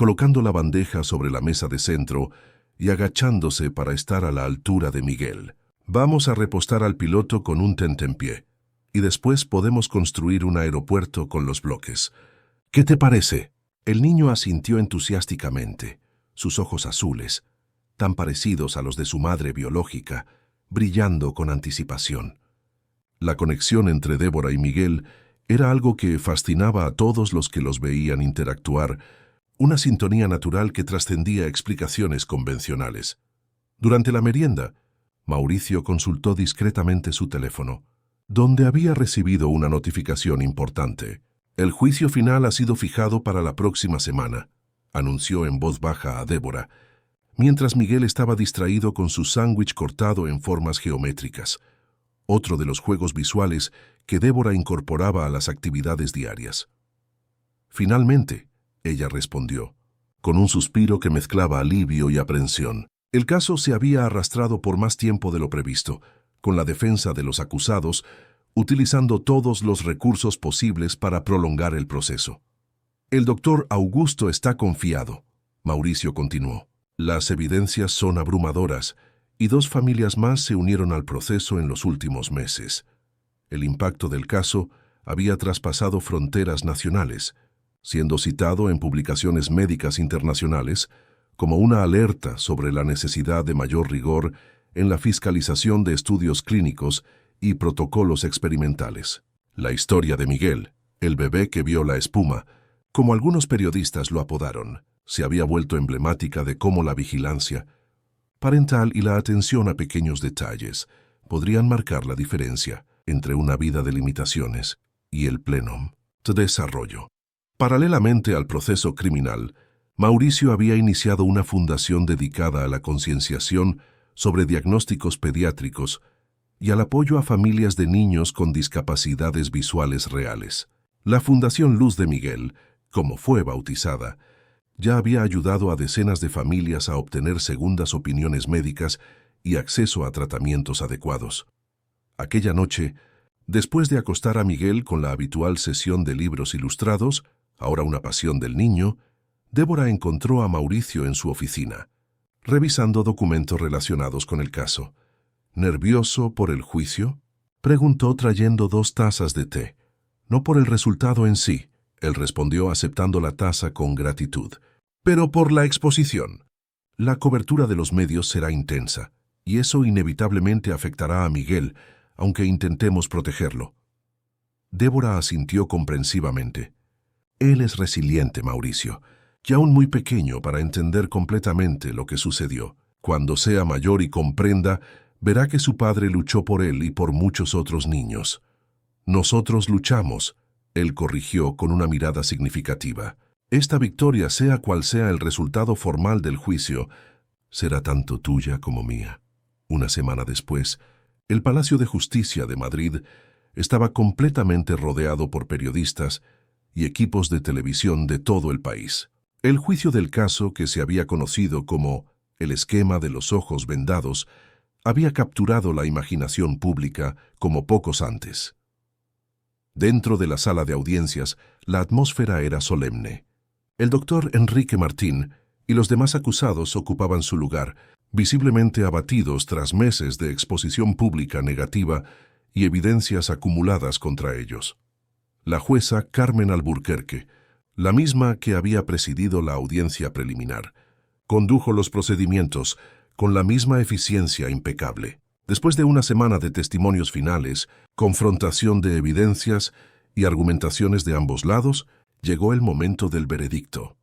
colocando la bandeja sobre la mesa de centro y agachándose para estar a la altura de Miguel. Vamos a repostar al piloto con un tentempié, y después podemos construir un aeropuerto con los bloques. ¿Qué te parece? El niño asintió entusiásticamente, sus ojos azules, tan parecidos a los de su madre biológica, brillando con anticipación. La conexión entre Débora y Miguel era algo que fascinaba a todos los que los veían interactuar, una sintonía natural que trascendía explicaciones convencionales. Durante la merienda, Mauricio consultó discretamente su teléfono, donde había recibido una notificación importante. El juicio final ha sido fijado para la próxima semana, anunció en voz baja a Débora, mientras Miguel estaba distraído con su sándwich cortado en formas geométricas, otro de los juegos visuales que Débora incorporaba a las actividades diarias. Finalmente, ella respondió, con un suspiro que mezclaba alivio y aprensión. El caso se había arrastrado por más tiempo de lo previsto, con la defensa de los acusados, utilizando todos los recursos posibles para prolongar el proceso. El doctor Augusto está confiado, Mauricio continuó. Las evidencias son abrumadoras y 2 familias más se unieron al proceso en los últimos meses. El impacto del caso había traspasado fronteras nacionales, siendo citado en publicaciones médicas internacionales como una alerta sobre la necesidad de mayor rigor en la fiscalización de estudios clínicos y protocolos experimentales. La historia de Miguel, el bebé que vio la espuma, como algunos periodistas lo apodaron, se había vuelto emblemática de cómo la vigilancia parental y la atención a pequeños detalles podrían marcar la diferencia entre una vida de limitaciones y el pleno desarrollo. Paralelamente al proceso criminal, Mauricio había iniciado una fundación dedicada a la concienciación sobre diagnósticos pediátricos y al apoyo a familias de niños con discapacidades visuales reales. La Fundación Luz de Miguel, como fue bautizada, ya había ayudado a decenas de familias a obtener segundas opiniones médicas y acceso a tratamientos adecuados. Aquella noche, después de acostar a Miguel con la habitual sesión de libros ilustrados, ahora una pasión del niño, Débora encontró a Mauricio en su oficina, revisando documentos relacionados con el caso. ¿Nervioso por el juicio?, preguntó trayendo 2 tazas de té. No por el resultado en sí, él respondió aceptando la taza con gratitud, pero por la exposición. La cobertura de los medios será intensa, y eso inevitablemente afectará a Miguel, aunque intentemos protegerlo. Débora asintió comprensivamente. Él es resiliente, Mauricio, y aún muy pequeño para entender completamente lo que sucedió. Cuando sea mayor y comprenda, verá que su padre luchó por él y por muchos otros niños. Nosotros luchamos, él corrigió con una mirada significativa. Esta victoria, sea cual sea el resultado formal del juicio, será tanto tuya como mía. Una semana después, el Palacio de Justicia de Madrid estaba completamente rodeado por periodistas y equipos de televisión de todo el país. El juicio del caso, que se había conocido como el esquema de los ojos vendados, había capturado la imaginación pública como pocos antes. Dentro de la sala de audiencias, la atmósfera era solemne. El doctor Enrique Martín y los demás acusados ocupaban su lugar, visiblemente abatidos tras meses de exposición pública negativa y evidencias acumuladas contra ellos. La jueza Carmen Alburquerque, la misma que había presidido la audiencia preliminar, condujo los procedimientos con la misma eficiencia impecable. Después de una semana de testimonios finales, confrontación de evidencias y argumentaciones de ambos lados, llegó el momento del veredicto.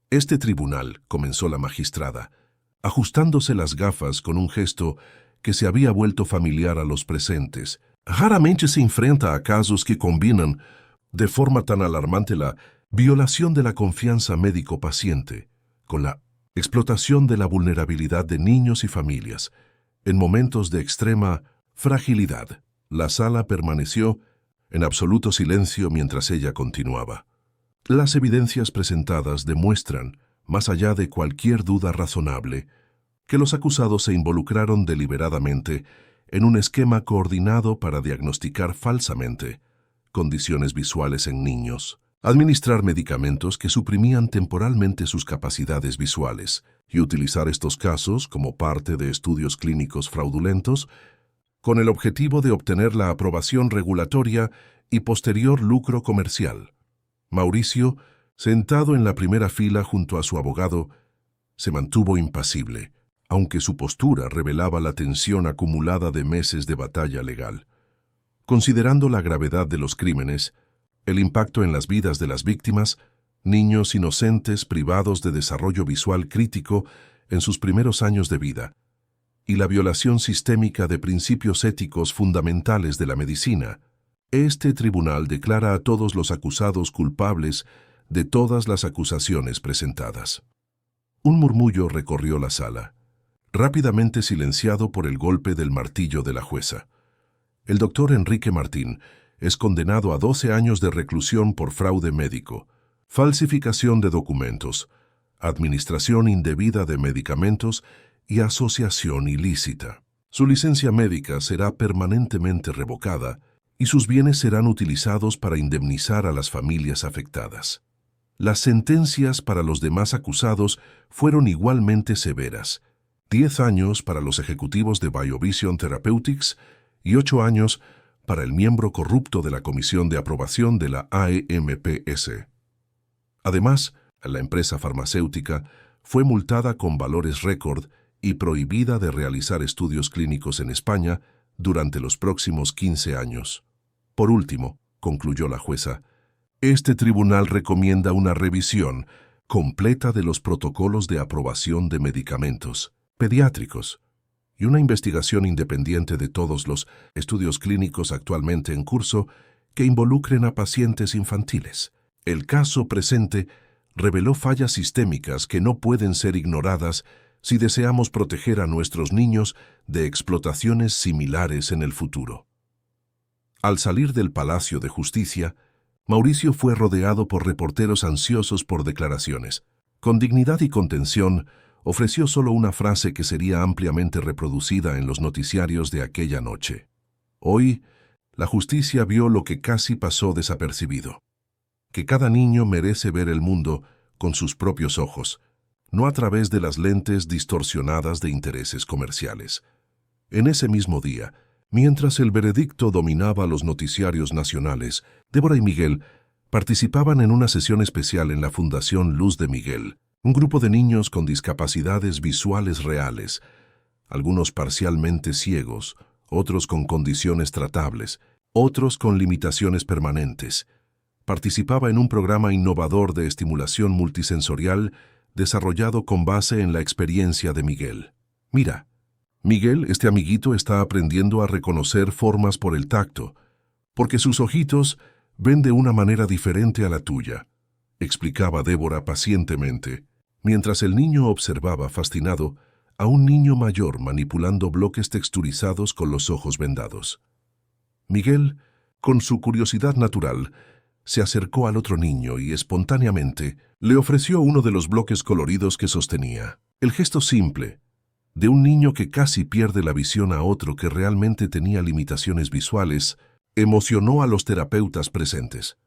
Este tribunal, comenzó la magistrada, ajustándose las gafas con un gesto que se había vuelto familiar a los presentes, raramente se enfrenta a casos que combinan de forma tan alarmante la violación de la confianza médico-paciente con la explotación de la vulnerabilidad de niños y familias en momentos de extrema fragilidad. La sala permaneció en absoluto silencio mientras ella continuaba. Las evidencias presentadas demuestran, más allá de cualquier duda razonable, que los acusados se involucraron deliberadamente en un esquema coordinado para diagnosticar falsamente condiciones visuales en niños. administrar medicamentos que suprimían temporalmente sus capacidades visuales y utilizar estos casos como parte de estudios clínicos fraudulentos con el objetivo de obtener la aprobación regulatoria y posterior lucro comercial. Mauricio, sentado en la primera fila junto a su abogado, se mantuvo impasible, aunque su postura revelaba la tensión acumulada de meses de batalla legal. Considerando la gravedad de los crímenes, el impacto en las vidas de las víctimas, niños inocentes privados de desarrollo visual crítico en sus primeros años de vida, y la violación sistémica de principios éticos fundamentales de la medicina, este tribunal declara a todos los acusados culpables de todas las acusaciones presentadas. Un murmullo recorrió la sala, rápidamente silenciado por el golpe del martillo de la jueza. El doctor Enrique Martín es condenado a 12 años de reclusión por fraude médico, falsificación de documentos, administración indebida de medicamentos y asociación ilícita. Su licencia médica será permanentemente revocada y sus bienes serán utilizados para indemnizar a las familias afectadas. Las sentencias para los demás acusados fueron igualmente severas: 10 años para los ejecutivos de BioVision Therapeutics y 8 años para el miembro corrupto de la Comisión de Aprobación de la AEMPS. Además, la empresa farmacéutica fue multada con valores récord y prohibida de realizar estudios clínicos en España durante los próximos 15 años. Por último, concluyó la jueza, este tribunal recomienda una revisión completa de los protocolos de aprobación de medicamentos pediátricos y una investigación independiente de todos los estudios clínicos actualmente en curso que involucren a pacientes infantiles. El caso presente reveló fallas sistémicas que no pueden ser ignoradas si deseamos proteger a nuestros niños de explotaciones similares en el futuro. Al salir del Palacio de Justicia, Mauricio fue rodeado por reporteros ansiosos por declaraciones. Con dignidad y contención, ofreció solo una frase que sería ampliamente reproducida en los noticiarios de aquella noche. Hoy, la justicia vio lo que casi pasó desapercibido: que cada niño merece ver el mundo con sus propios ojos, no a través de las lentes distorsionadas de intereses comerciales. En ese mismo día, mientras el veredicto dominaba los noticiarios nacionales, Débora y Miguel participaban en una sesión especial en la Fundación Luz de Miguel, un grupo de niños con discapacidades visuales reales, algunos parcialmente ciegos, otros con condiciones tratables, otros con limitaciones permanentes. Participaba en un programa innovador de estimulación multisensorial desarrollado con base en la experiencia de Miguel. Mira, Miguel, este amiguito, está aprendiendo a reconocer formas por el tacto, porque sus ojitos ven de una manera diferente a la tuya, explicaba Débora pacientemente, mientras el niño observaba fascinado a un niño mayor manipulando bloques texturizados con los ojos vendados. Miguel, con su curiosidad natural, se acercó al otro niño y espontáneamente le ofreció uno de los bloques coloridos que sostenía. El gesto simple de un niño que casi pierde la visión a otro que realmente tenía limitaciones visuales emocionó a los terapeutas presentes.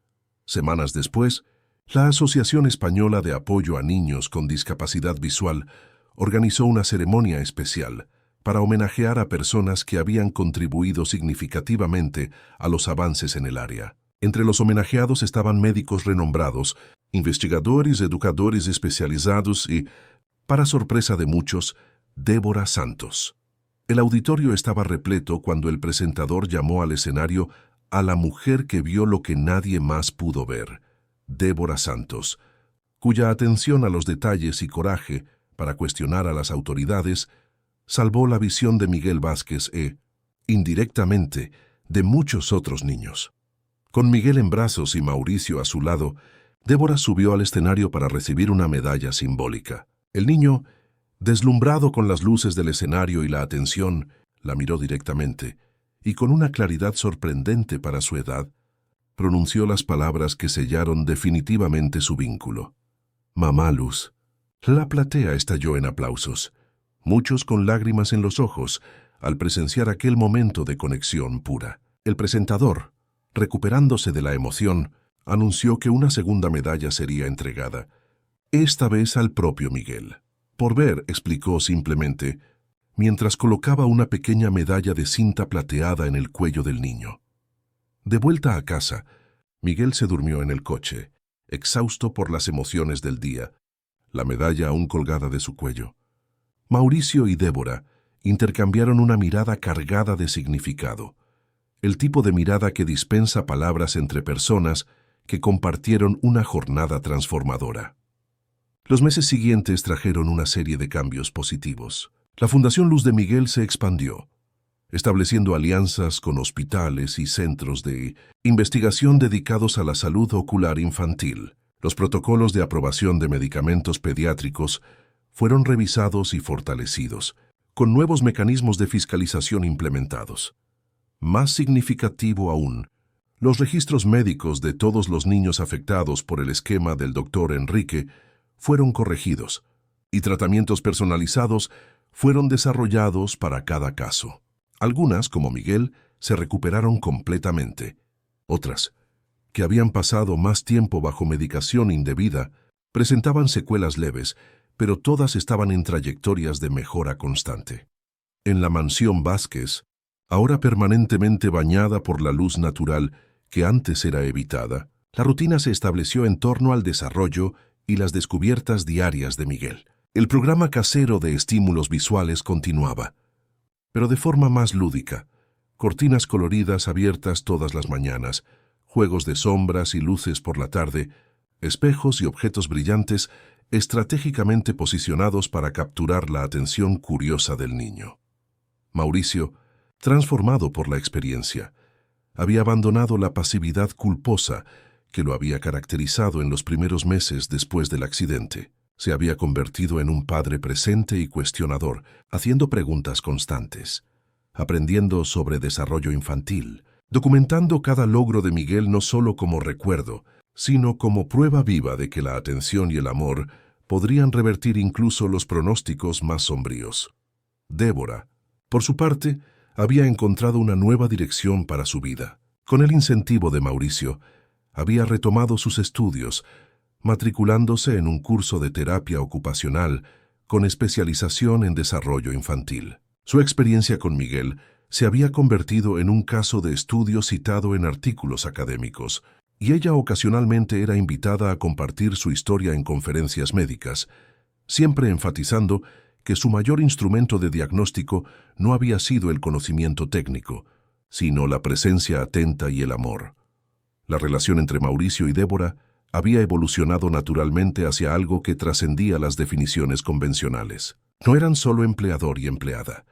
Semanas después, la Asociación Española de Apoyo a Niños con Discapacidad Visual organizó una ceremonia especial para homenajear a personas que habían contribuido significativamente a los avances en el área. Entre los homenajeados estaban médicos renombrados, investigadores, educadores especializados y, para sorpresa de muchos, Débora Santos. El auditorio estaba repleto cuando el presentador llamó al escenario a la mujer que vio lo que nadie más pudo ver, Débora Santos, cuya atención a los detalles y coraje para cuestionar a las autoridades salvó la visión de Miguel Vázquez e, indirectamente, de muchos otros niños. Con Miguel en brazos y Mauricio a su lado, Débora subió al escenario para recibir una medalla simbólica. El niño, deslumbrado con las luces del escenario y la atención, la miró directamente y con una claridad sorprendente para su edad, pronunció las palabras que sellaron definitivamente su vínculo. Mamá Luz. La platea estalló en aplausos, muchos con lágrimas en los ojos, al presenciar aquel momento de conexión pura. El presentador, recuperándose de la emoción, anunció que una segunda medalla sería entregada, esta vez al propio Miguel. Por ver, explicó simplemente, mientras colocaba una pequeña medalla de cinta plateada en el cuello del niño. De vuelta a casa, Miguel se durmió en el coche, exhausto por las emociones del día, la medalla aún colgada de su cuello. Mauricio y Débora intercambiaron una mirada cargada de significado, el tipo de mirada que dispensa palabras entre personas que compartieron una jornada transformadora. Los meses siguientes trajeron una serie de cambios positivos. La Fundación Luz de Miguel se expandió, estableciendo alianzas con hospitales y centros de investigación dedicados a la salud ocular infantil. Los protocolos de aprobación de medicamentos pediátricos fueron revisados y fortalecidos, con nuevos mecanismos de fiscalización implementados. Más significativo aún, los registros médicos de todos los niños afectados por el esquema del Dr. Enrique fueron corregidos, y tratamientos personalizados fueron desarrollados para cada caso. Algunas, como Miguel, se recuperaron completamente. Otras, que habían pasado más tiempo bajo medicación indebida, presentaban secuelas leves, pero todas estaban en trayectorias de mejora constante. En la mansión Vázquez, ahora permanentemente bañada por la luz natural que antes era evitada, la rutina se estableció en torno al desarrollo y las descubiertas diarias de Miguel. El programa casero de estímulos visuales continuaba, pero de forma más lúdica. Cortinas coloridas abiertas todas las mañanas, juegos de sombras y luces por la tarde, espejos y objetos brillantes estratégicamente posicionados para capturar la atención curiosa del niño. Mauricio, transformado por la experiencia, había abandonado la pasividad culposa que lo había caracterizado en los primeros meses después del accidente. Se había convertido en un padre presente y cuestionador, haciendo preguntas constantes, aprendiendo sobre desarrollo infantil, documentando cada logro de Miguel no solo como recuerdo, sino como prueba viva de que la atención y el amor podrían revertir incluso los pronósticos más sombríos. Débora, por su parte, había encontrado una nueva dirección para su vida. Con el incentivo de Mauricio, había retomado sus estudios, matriculándose en un curso de terapia ocupacional con especialización en desarrollo infantil. Su experiencia con Miguel se había convertido en un caso de estudio citado en artículos académicos, y ella ocasionalmente era invitada a compartir su historia en conferencias médicas, siempre enfatizando que su mayor instrumento de diagnóstico no había sido el conocimiento técnico, sino la presencia atenta y el amor. La relación entre Mauricio y Débora había evolucionado naturalmente hacia algo que trascendía las definiciones convencionales. No eran solo empleador y empleada,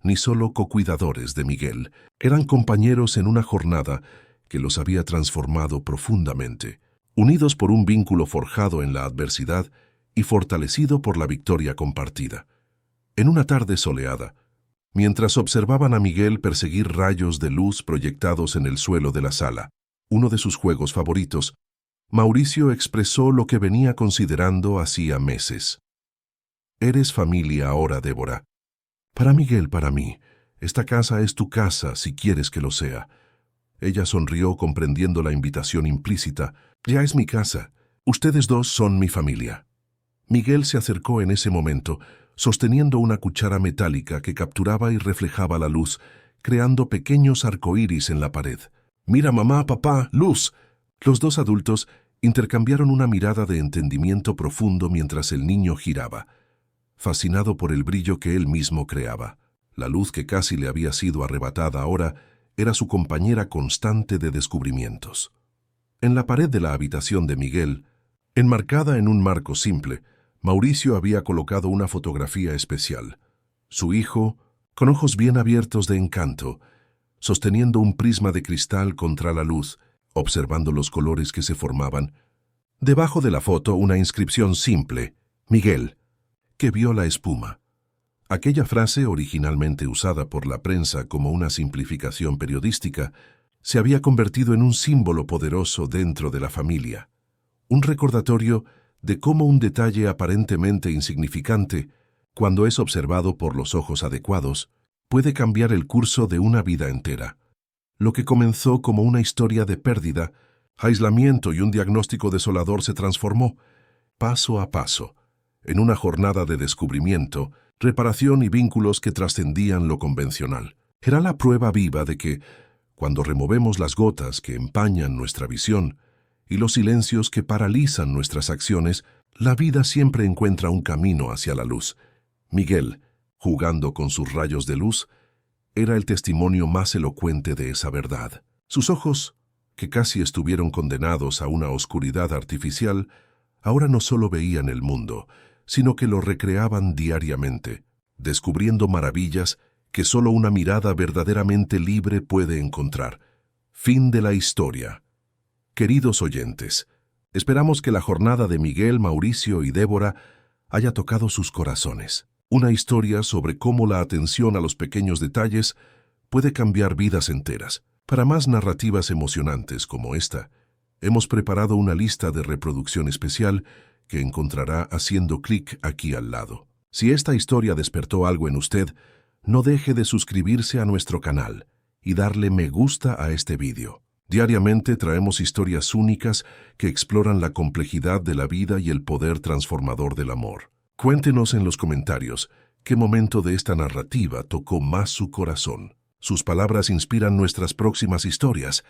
ni solo cocuidadores de Miguel, eran compañeros en una jornada que los había transformado profundamente, unidos por un vínculo forjado en la adversidad y fortalecido por la victoria compartida. En una tarde soleada, mientras observaban a Miguel perseguir rayos de luz proyectados en el suelo de la sala, uno de sus juegos favoritos, Mauricio expresó lo que venía considerando hacía meses. «Eres familia ahora, Débora. Para Miguel, para mí, esta casa es tu casa si quieres que lo sea». Ella sonrió comprendiendo la invitación implícita. «Ya es mi casa. Ustedes dos son mi familia». Miguel se acercó en ese momento, sosteniendo una cuchara metálica que capturaba y reflejaba la luz, creando pequeños arcoíris en la pared. «Mira, mamá, papá, luz». Los dos adultos intercambiaron una mirada de entendimiento profundo mientras el niño giraba, fascinado por el brillo que él mismo creaba. La luz que casi le había sido arrebatada ahora era su compañera constante de descubrimientos. En la pared de la habitación de Miguel, enmarcada en un marco simple, Mauricio había colocado una fotografía especial. Su hijo, con ojos bien abiertos de encanto, sosteniendo un prisma de cristal contra la luz, observando los colores que se formaban. Debajo de la foto una inscripción simple, Miguel, que vio la espuma. Aquella frase, originalmente usada por la prensa como una simplificación periodística, se había convertido en un símbolo poderoso dentro de la familia. Un recordatorio de cómo un detalle aparentemente insignificante, cuando es observado por los ojos adecuados, puede cambiar el curso de una vida entera. Lo que comenzó como una historia de pérdida Aislamiento y un diagnóstico desolador se transformó, paso a paso, en una jornada de descubrimiento, reparación y vínculos que trascendían lo convencional. Era la prueba viva de que, cuando removemos las gotas que empañan nuestra visión y los silencios que paralizan nuestras acciones, la vida siempre encuentra un camino hacia la luz. Miguel, jugando con sus rayos de luz, era el testimonio más elocuente de esa verdad. Sus ojos, que casi estuvieron condenados a una oscuridad artificial, ahora no solo veían el mundo, sino que lo recreaban diariamente, descubriendo maravillas que solo una mirada verdaderamente libre puede encontrar. Fin de la historia. Queridos oyentes, esperamos que la jornada de Miguel, Mauricio y Débora haya tocado sus corazones. Una historia sobre cómo la atención a los pequeños detalles puede cambiar vidas enteras. Para más narrativas emocionantes como esta, hemos preparado una lista de reproducción especial que encontrará haciendo clic aquí al lado. Si esta historia despertó algo en usted, no deje de suscribirse a nuestro canal y darle me gusta a este vídeo. Diariamente traemos historias únicas que exploran la complejidad de la vida y el poder transformador del amor. Cuéntenos en los comentarios qué momento de esta narrativa tocó más su corazón. Sus palabras inspiran nuestras próximas historias